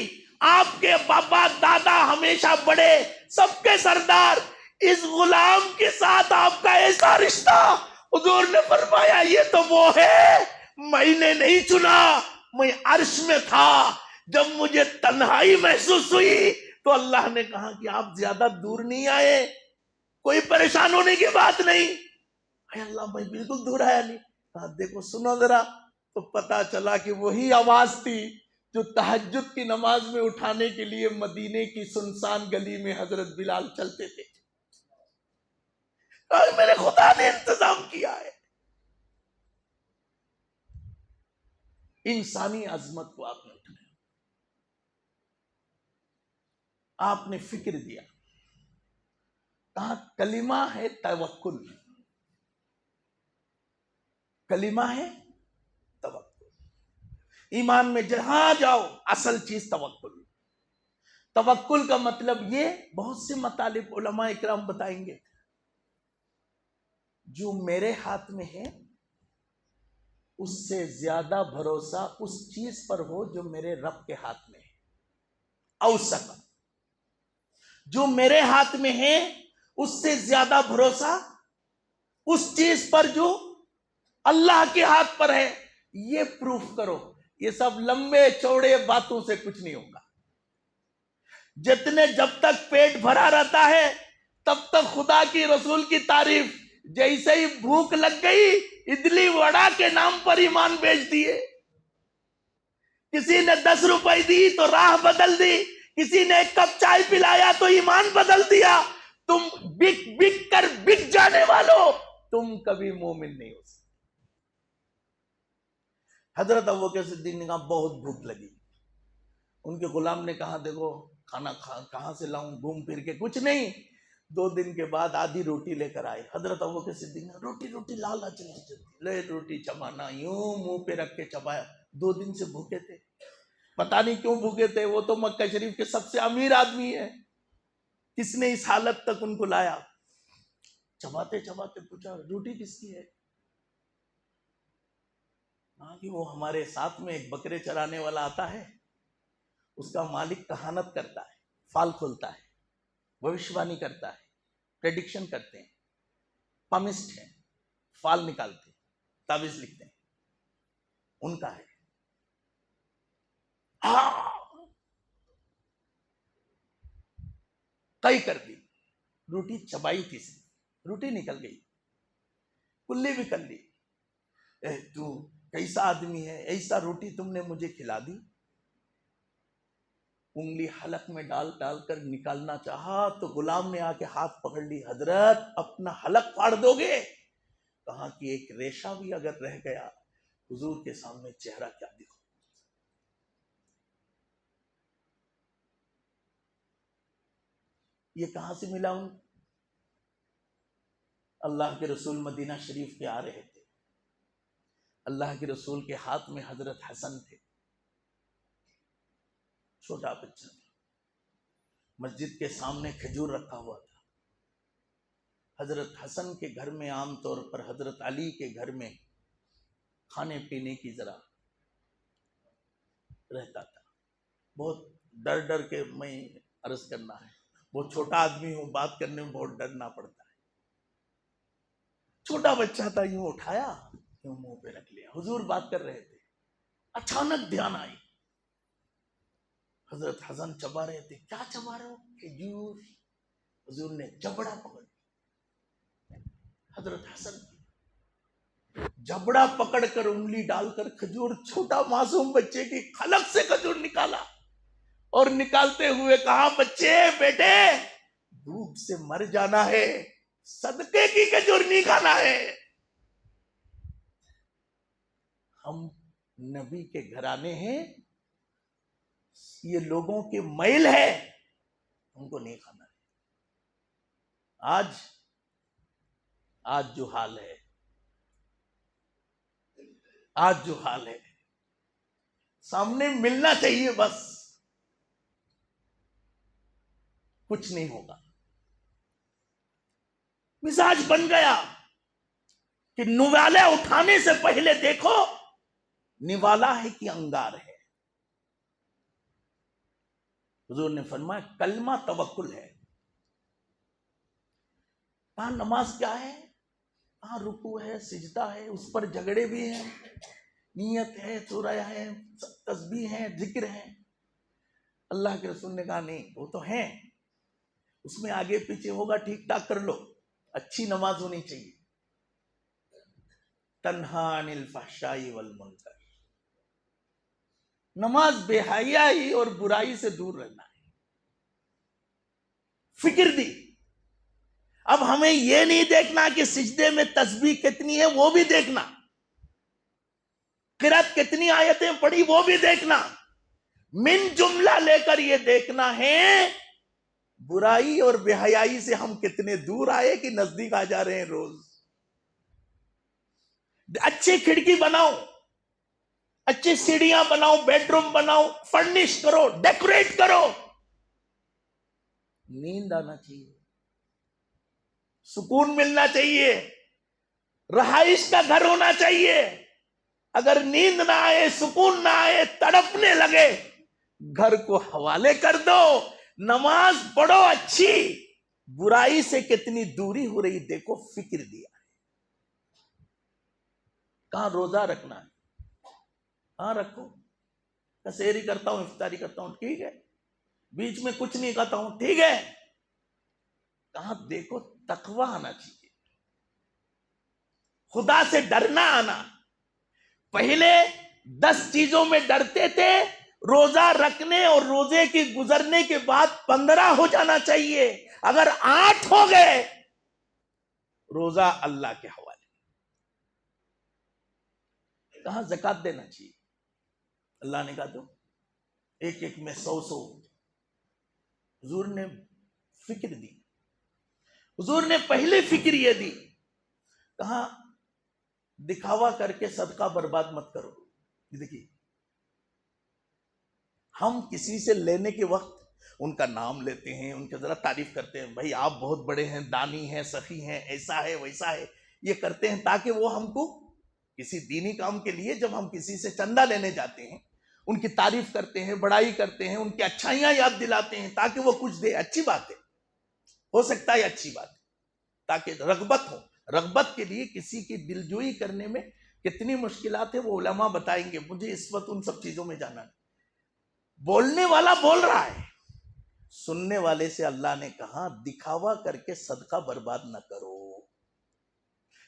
آپ کے بابا دادا ہمیشہ بڑے، سب کے سردار، اس غلام کے ساتھ آپ کا ایسا رشتہ. حضور نے فرمایا یہ تو وہ ہے، میں نے نہیں چنا، میں عرش میں تھا. جب مجھے تنہائی محسوس ہوئی تو اللہ نے کہا کہ آپ زیادہ دور نہیں آئے، کوئی پریشان ہونے کی بات نہیں. اے اللہ میں بالکل دور آیا نہیں. کہا دیکھو سنو ذرا. تو پتا چلا کہ وہی آواز تھی جو تہجد کی نماز میں اٹھانے کے لیے مدینے کی سنسان گلی میں حضرت بلال چلتے تھے. اور میرے خدا نے انتظام کیا ہے. انسانی عظمت کو آپ نے اٹھایا، آپ نے فکر دیا. کہا کلمہ ہے توکل، کلمہ ہے توکل. ایمان میں جہاں جاؤ اصل چیز توکل. توکل کا مطلب یہ بہت سے مطالب علماء اکرام بتائیں گے. جو میرے ہاتھ میں ہے اس سے زیادہ بھروسہ اس چیز پر ہو جو میرے رب کے ہاتھ میں ہے. اوسط جو میرے ہاتھ میں ہے اس سے زیادہ بھروسہ اس چیز پر جو اللہ کے ہاتھ پر ہے. یہ پروف کرو. یہ سب لمبے چوڑے باتوں سے کچھ نہیں ہوگا. جب تک پیٹ بھرا رہتا ہے تب تک خدا کی رسول کی تعریف. جیسے ہی بھوک لگ گئی اڈلی وڑا کے نام پر ایمان بیچ دیے. کسی نے 10 روپے دی تو راہ بدل دی، کسی نے 1 کپ چائے پلایا تو ایمان بدل دیا. تم بک بک کر بک جانے والوں، تم کبھی مومن نہیں ہو سکتے. حضرت ابوبکر صدیق نے کہا بہت بھوک لگی. ان کے غلام نے کہا دیکھو کھانا کہاں سے لاؤں، گھوم پھر کے کچھ نہیں. 2 دن کے بعد آدھی روٹی لے کر آئے. حضرت ابوبکر صدیق نے روٹی لالا چلتی لے روٹی چبانا، یوں منہ پہ رکھ کے چبایا. 2 دن سے بھوکے تھے. پتہ نہیں کیوں بھوکے تھے، وہ تو مکہ شریف کے سب سے امیر آدمی ہے. کس نے اس حالت تک ان کو لایا؟ چباتے چباتے پوچھا روٹی کس کی ہے؟ کہ وہ ہمارے ساتھ میں ایک بکرے چرانے والا آتا ہے، اس کا مالک کہانت کرتا ہے، فال کھولتا ہے، بھوشوانی کرتا ہے، پریڈکشن کرتے ہیں، پامسٹ ہیں، فال نکالتے ہیں، تعویذ لکھتے ہیں، ان کا ہے. کئی کر دی. روٹی چبائی تھی، روٹی نکل گئی، کلی بھی کر لی. تو کیسا آدمی ہے، ایسا روٹی تم نے مجھے کھلا دی. انگلی حلق میں ڈال کر نکالنا چاہا تو غلام نے آ کے ہاتھ پکڑ لی. حضرت اپنا حلق پھاڑ دو گے؟ کہا کہ ایک ریشہ بھی اگر رہ گیا حضور کے سامنے چہرہ کیا دکھو. یہ کہاں سے ملا؟ ان اللہ کے رسول مدینہ شریف کے آ رہے تھے. اللہ کے رسول کے ہاتھ میں حضرت حسن تھے، چھوٹا بچہ تھا. مسجد کے سامنے کھجور رکھا ہوا تھا. حضرت حسن کے گھر میں عام طور پر حضرت علی کے گھر میں کھانے پینے کی ذرا رہتا تھا. بہت ڈر کے میں عرض کرنا ہے، بہت چھوٹا آدمی ہوں، بات کرنے میں بہت ڈرنا پڑتا ہے. چھوٹا بچہ تھا، یوں اٹھایا، یوں منہ پہ رکھ لیا. حضور بات کر رہے تھے، اچانک دھیان آئی. حضرت حسن چبا رہے تھے. کیا چبا رہے ہو؟ کھجور. حضور نے جبڑا پکڑ لیا. حضرت حسن جبڑا پکڑ کر انگلی ڈال کر کھجور، چھوٹا معصوم بچے کی حلق سے کھجور نکالا اور نکالتے ہوئے کہا بچے بیٹے بھوک سے مر جانا ہے، صدقے کی کھجور نہیں کھانا ہے. ہم نبی کے گھرانے ہیں، یہ لوگوں کے میل ہے، ہم کو نہیں کھانا ہے. آج جو حال ہے، آج جو حال ہے، سامنے ملنا چاہیے بس. کچھ نہیں ہوگا. مزاج بن گیا کہ نوالا اٹھانے سے پہلے دیکھو نوالا ہے کہ انگار ہے. حضور نے فرمایا کلمہ توکل ہے. کہاں نماز کیا ہے؟ کہاں رکوع ہے، سجدہ ہے، اس پر جھگڑے بھی ہیں، نیت ہے، سورہ ہے، تسبیح ہے، ذکر ہے. اللہ کے رسول نے کہا نہیں، وہ تو ہیں، اس میں آگے پیچھے ہوگا، ٹھیک ٹھاک کر لو، اچھی نماز ہونی چاہیے. تنہا عن الفحشاء والمنکر، نماز بے حیائی اور برائی سے دور رہنا ہے. فکر دی. اب ہمیں یہ نہیں دیکھنا کہ سجدے میں تسبیح کتنی ہے، وہ بھی دیکھنا، قرات کتنی آیتیں پڑھی وہ بھی دیکھنا. من جملہ لے کر یہ دیکھنا ہے برائی اور بے حیائی سے ہم کتنے دور آئے کہ نزدیک آ جا رہے ہیں روز. اچھی کھڑکی بناؤ، اچھی سیڑھیاں بناؤ، بیڈ روم بناؤ، فرنش کرو، ڈیکوریٹ کرو. نیند آنا چاہیے، سکون ملنا چاہیے، رہائش کا گھر ہونا چاہیے. اگر نیند نہ آئے، سکون نہ آئے، تڑپنے لگے، گھر کو حوالے کر دو. نماز پڑھو اچھی، برائی سے کتنی دوری ہو رہی دیکھو، فکر دیا. کہاں روزہ رکھنا ہے، ہاں رکھو. کسیری کرتا ہوں، افطاری کرتا ہوں، ٹھیک ہے. بیچ میں کچھ نہیں کہتا ہوں، ٹھیک ہے. کہاں دیکھو تقوی آنا چاہیے، خدا سے ڈرنا آنا. پہلے 10 چیزوں میں ڈرتے تھے، روزہ رکھنے اور روزے کی گزرنے کے بعد 15 ہو جانا چاہیے. اگر 8 ہو گئے، روزہ اللہ کے حوالے. کہاں زکات دینا چاہیے، اللہ نے کہا تو ایک ایک میں 100 حضور نے فکر دی. حضور نے پہلے فکر یہ دی، کہاں دکھاوا کر کے صدقہ برباد مت کرو. دیکھیے ہم کسی سے لینے کے وقت ان کا نام لیتے ہیں، ان کی ذرا تعریف کرتے ہیں، بھائی آپ بہت بڑے ہیں، دانی ہیں، سخی ہیں، ایسا ہے ویسا ہے. یہ کرتے ہیں تاکہ وہ ہم کو کسی دینی کام کے لیے جب ہم کسی سے چندہ لینے جاتے ہیں ان کی تعریف کرتے ہیں، بڑائی کرتے ہیں، ان کی اچھائیاں یاد دلاتے ہیں تاکہ وہ کچھ دے. اچھی بات ہے، ہو سکتا ہے اچھی بات ہے، تاکہ رغبت ہو. رغبت کے لیے کسی کی دلجوئی کرنے میں کتنی مشکلات ہیں وہ علماء بتائیں گے، مجھے اس وقت ان سب چیزوں میں جانا نہیں. بولنے والا بول رہا ہے، سننے والے سے اللہ نے کہا دکھاوا کر کے صدقہ برباد نہ کرو.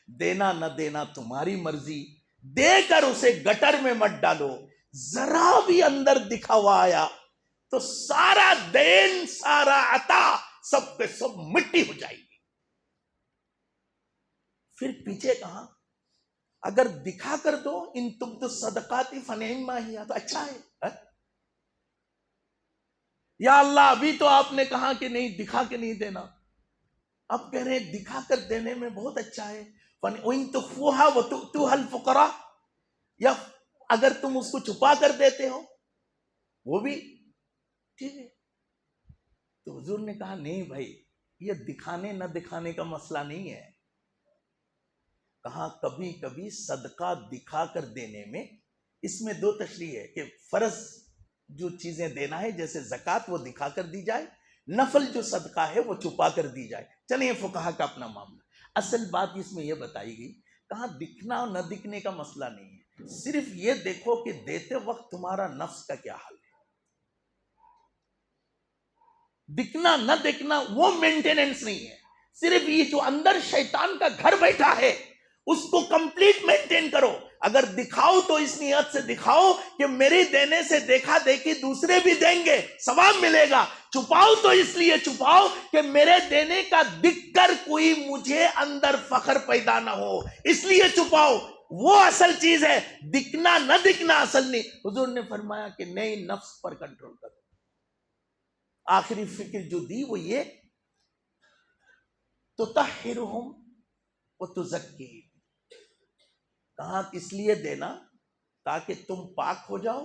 دینا نہ دینا تمہاری مرضی، دے کر اسے گٹر میں مت ڈالو. ذرا بھی اندر دکھاوا آیا تو سارا دین، سارا عطا سب پہ سب مٹی ہو جائے گی. پھر پیچھے کہاں اگر دکھا کر دو، ان تبد صدقاتی فنعما ہی، تو اچھا ہے. یا اللہ ابھی تو آپ نے کہا کہ نہیں دکھا کے نہیں دینا، اب کہہ رہے ہیں دکھا کر دینے میں بہت اچھا ہے. وَإِن تُخْفُوهَا وَتُؤْتُوهَا الْفُقَرَاءَ، یا اگر تم اس کو چھپا کر دیتے ہو وہ بھی ٹھیک ہے. تو حضور نے کہا نہیں بھائی، یہ دکھانے نہ دکھانے کا مسئلہ نہیں ہے. کہاں کبھی کبھی صدقہ دکھا کر دینے میں اس میں 2 تشریح ہے کہ فرض جو چیزیں دینا ہے جیسے زکوٰۃ وہ دکھا کر دی جائے، نفل جو صدقہ ہے وہ چھپا کر دی جائے. چلیں فقہا کا اپنا معاملہ. اصل بات اس میں یہ بتائی گئی، کہاں دکھنا اور نہ دکھنے کا مسئلہ نہیں ہے، صرف یہ دیکھو کہ دیتے وقت تمہارا نفس کا کیا حال ہے. دکھنا نہ دیکھنا وہ مینٹیننس نہیں ہے، صرف یہ جو اندر شیطان کا گھر بیٹھا ہے اس کو کمپلیٹ مینٹین کرو. اگر دکھاؤ تو اس نیت سے دکھاؤ کہ میری دینے سے دیکھا دیکھی دوسرے بھی دیں گے، ثواب ملے گا. چھپاؤ تو اس لیے چھپاؤ کہ میرے دینے کا دکھ کر کوئی مجھے اندر فخر پیدا نہ ہو، اس لیے چھپاؤ. وہ اصل چیز ہے، دکھنا نہ دکھنا اصل نہیں. حضور نے فرمایا کہ نہیں، نفس پر کنٹرول کرو. آخری فکر جو دی وہ یہ تطہرہم وتزکیہم، کہاں کس لیے دینا؟ تاکہ تم پاک ہو جاؤ،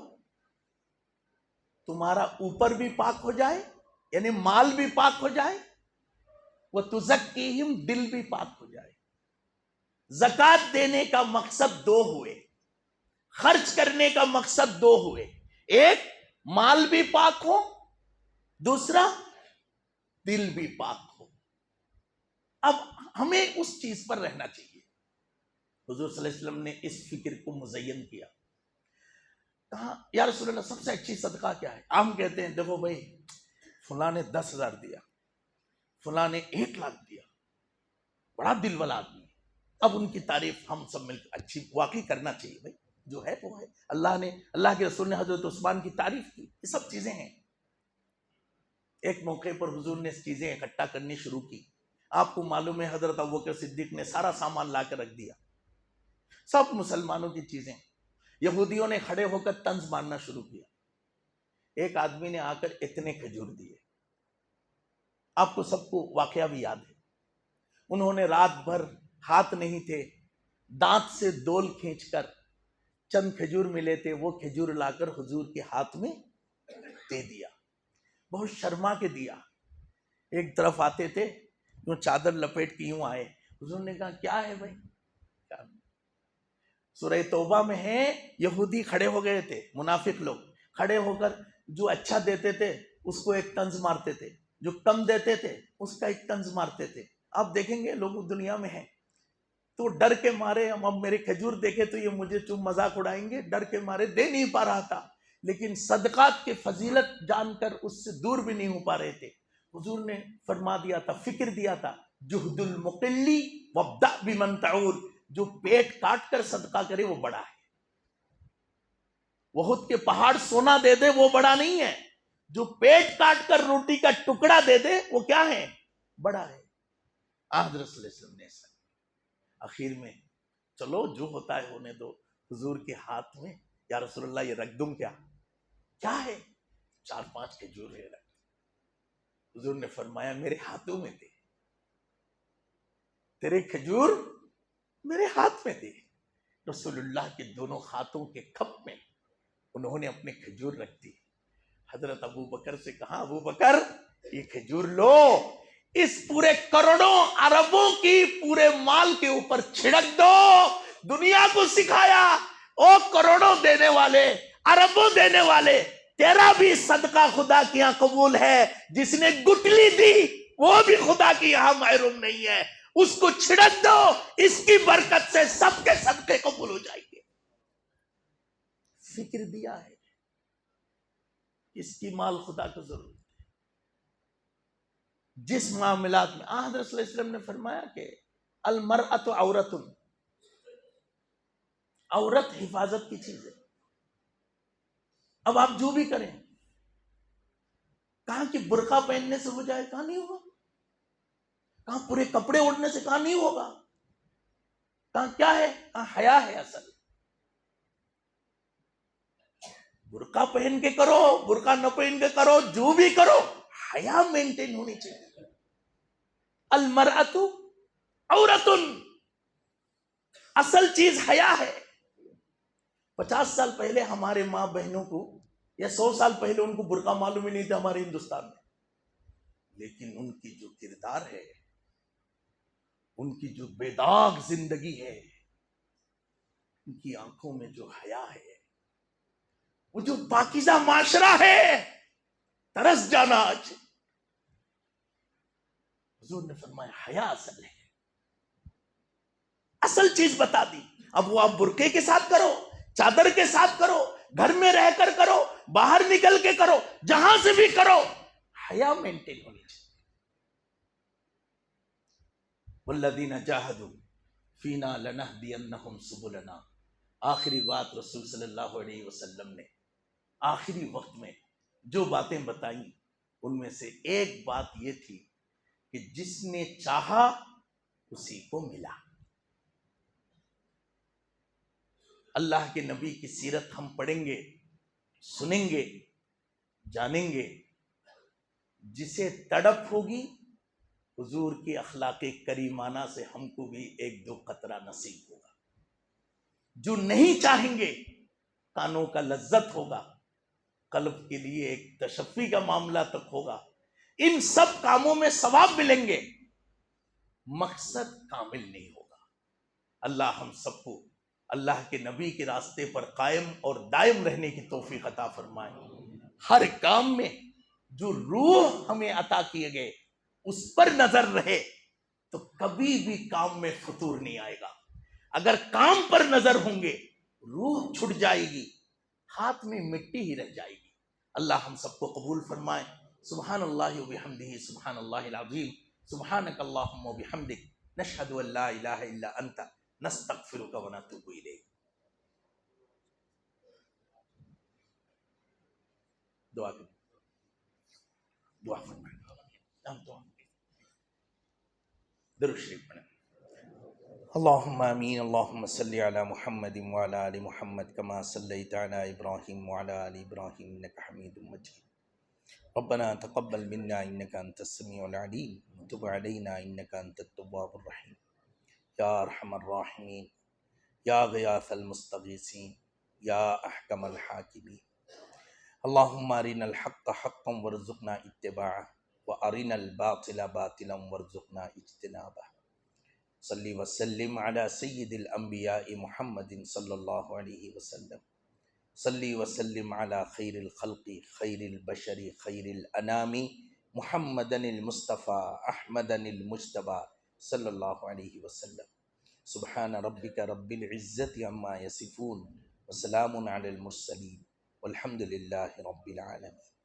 تمہارا اوپر بھی پاک ہو جائے یعنی مال بھی پاک ہو جائے، وہ تزکیہم، دل بھی پاک ہو جائے۔ زکوٰۃ دینے کا مقصد دو ہوئے، خرچ کرنے کا مقصد دو ہوئے، ایک مال بھی پاک ہو، دوسرا دل بھی پاک ہو۔ اب ہمیں اس چیز پر رہنا چاہیے۔ حضور صلی اللہ علیہ وسلم نے اس فکر کو مزین کیا، کہا یا رسول اللہ سب سے اچھی صدقہ کیا ہے؟ ہم کہتے ہیں دیکھو بھائی فلاں نے 10,000 دیا، فلاں نے 1,00,000 دیا، بڑا دل والا آدمی۔ اب ان کی تعریف ہم سب مل کر اچھی واقعی کرنا چاہیے بھائی، جو ہے وہ ہے۔ اللہ کے رسول نے حضرت عثمان کی تعریف کی، یہ سب چیزیں ہیں۔ ایک موقع پر حضور نے چیزیں اکٹھا کرنی شروع کی۔ آپ کو معلوم ہے حضرت ابوبکر صدیق نے سارا سامان لا کر رکھ دیا، سب مسلمانوں کی چیزیں۔ یہودیوں نے کھڑے ہو کر طنز مارنا شروع کیا۔ ایک آدمی نے آ کر اتنے کھجور دیے، آپ کو سب کو واقعہ بھی یاد ہے۔ انہوں نے رات بھر، ہاتھ نہیں تھے، دانت سے دول کھینچ کر چند کھجور ملے تھے، وہ کھجور لا کر حضور کے ہاتھ میں دے دیا، بہت شرما کے دیا۔ ایک طرف آتے تھے، یوں چادر لپیٹ کے یوں آئے، حضور نے کہا کیا ہے بھائی؟ سورہ توبہ میں ہے، یہودی کھڑے ہو گئے تھے، منافق لوگ کھڑے ہو کر جو اچھا دیتے تھے اس کو ایک طنز مارتے تھے، جو کم دیتے تھے اس کا ایک طنز مارتے تھے۔ آپ دیکھیں گے لوگ دنیا میں ہیں تو ڈر کے مارے، اب میرے کھجور دیکھے تو یہ مجھے مذاق اڑائیں گے، ڈر کے مارے دے نہیں پا رہا تھا، لیکن صدقات کی فضیلت جان کر اس سے دور بھی نہیں ہو پا رہے تھے۔ حضور نے فرما دیا تھا، فکر دیا تھا، جہد المقلی وابدأ بمن تعول، جو پیٹ کاٹ کر صدقہ کرے وہ بڑا ہے۔ احد کے پہاڑ سونا دے دے وہ بڑا نہیں ہے، جو پیٹ کاٹ کر روٹی کا ٹکڑا دے دے وہ کیا ہے؟ بڑا ہے۔ حضرت صلی اللہ علیہ وسلم نے ایسا آخر میں چلو جو ہوتا ہے ہونے دو، حضور کے ہاتھ میں یا رسول اللہ یہ رکھ دوں کیا ہے؟ 4-5 کھجور ہے، رکھ۔ حضور نے فرمایا میرے ہاتھوں میں دے، تیرے کھجور میرے ہاتھ میں دے۔ رسول اللہ کے دونوں ہاتھوں کے کھپ میں انہوں نے اپنے کھجور رکھ دی۔ حضرت ابو بکر سے کہا ابو بکر یہ کھجور لو، اس پورے کروڑوں اربوں کی پورے مال کے اوپر چھڑک دو، دنیا کو سکھایا او کروڑوں دینے والے، اربوں دینے والے، تیرا بھی صدقہ خدا کے یہاں قبول ہے، جس نے گٹلی دی وہ بھی خدا کے یہاں محروم نہیں ہے، اس کو چھڑک دو، اس کی برکت سے سب کے صدقے قبول ہو جائیں گے۔ فکر دیا ہے، اس کی مال خدا کو ضرورت ہے۔ جس معاملات میں حضرت صلی اللہ علیہ وسلم نے فرمایا کہ المرأۃ عورت، عورت حفاظت کی چیز ہے۔ اب آپ جو بھی کریں، کہاں کہ برقع پہننے سے ہو جائے، کہاں نہیں ہوگا، کہاں پورے کپڑے اوڑھنے سے کہاں نہیں ہوگا، کہاں کیا ہے، کہاں حیا ہے۔ اصل برقع پہن کے کرو، برقع نہ پہن کے کرو، جو بھی کرو حیا مینٹین ہونی چاہیے۔ المرأۃ عورت، اصل چیز حیا ہے۔ 50 سال پہلے ہمارے ماں بہنوں کو یا 100 سال پہلے ان کو برقع معلوم ہی نہیں تھا ہمارے ہندوستان میں، لیکن ان کی جو کردار ہے، ان کی جو بے داغ زندگی ہے، ان کی آنکھوں میں جو حیا ہے، وہ جو پاکیزہ معاشرہ ہے، ترس جانا آج۔ حضور نے فرمایا حیا اصل ہے، اصل چیز بتا دی۔ اب وہ آپ برقعے کے ساتھ کرو، چادر کے ساتھ کرو، گھر میں رہ کر کرو، باہر نکل کے کرو، جہاں سے بھی کرو، حیا مینٹین ہونی چاہیے۔ والذین جاہدوا فینا لنہدینہم سبلنا، آخری بات رسول صلی اللہ علیہ وسلم نے آخری وقت میں جو باتیں بتائیں ان میں سے ایک بات یہ تھی کہ جس نے چاہا اسی کو ملا۔ اللہ کے نبی کی سیرت ہم پڑھیں گے، سنیں گے، جانیں گے، جسے تڑپ ہوگی حضور کی اخلاق کریمانہ سے ہم کو بھی 1-2 قطرہ نصیب ہوگا۔ جو نہیں چاہیں گے کانوں کا لذت ہوگا، قلب کے لیے ایک تشفی کا معاملہ تک ہوگا، ان سب کاموں میں ثواب ملیں گے، مقصد کامل نہیں ہوگا۔ اللہ ہم سب کو اللہ کے نبی کے راستے پر قائم اور دائم رہنے کی توفیق عطا فرمائے۔ ہر کام میں جو روح ہمیں عطا کیے گئے اس پر نظر رہے تو کبھی بھی کام میں فطور نہیں آئے گا۔ اگر کام پر نظر ہوں گے روح چھٹ جائے گی، ہاتھ میں مٹی ہی رہ جائے گی۔ اللہ ہم سب کو قبول فرمائے۔ سبحان اللہ و بحمدہ، سبحان اللہ العظیم، سبحانک اللہم و بحمدک، نشہد ان لا الہ الا انت، نستغفرک و نتوب الیک۔ دعا کریں، دعا فرمائیں، ہم دعا کریں، درود شریف پڑھیں۔ اللہم آمین۔ اللہم صلی علی محمد وعلی آل محمد کما صلیت علی ابراہیم وعلی آل ابراہیم انک حمید مجید۔ ربنا تقبل منا انك انت السميع العليم وتب علينا انك انت التواب الرحيم یا ارحم الراحمین، یا غیاث المستغیثین، یا احکم الحاکمین۔ اللہم ارنا الحق حقا وارزقنا اتباعہ وارنا الباطل باطلا وارزقنا اجتنابہ۔ صلی وسلم علی سید الانبیاء محمد صلی اللہ علیہ وسلم۔ صلی وسلم علی خیر الخلق خیر البشر خیر الانام محمد المصطفیٰ احمد المجتبی صلی اللہ علیہ وسلم۔ سبحان ربک رب العزت عما یصفون وسلام علی المرسلین والحمد للہ رب العالمین۔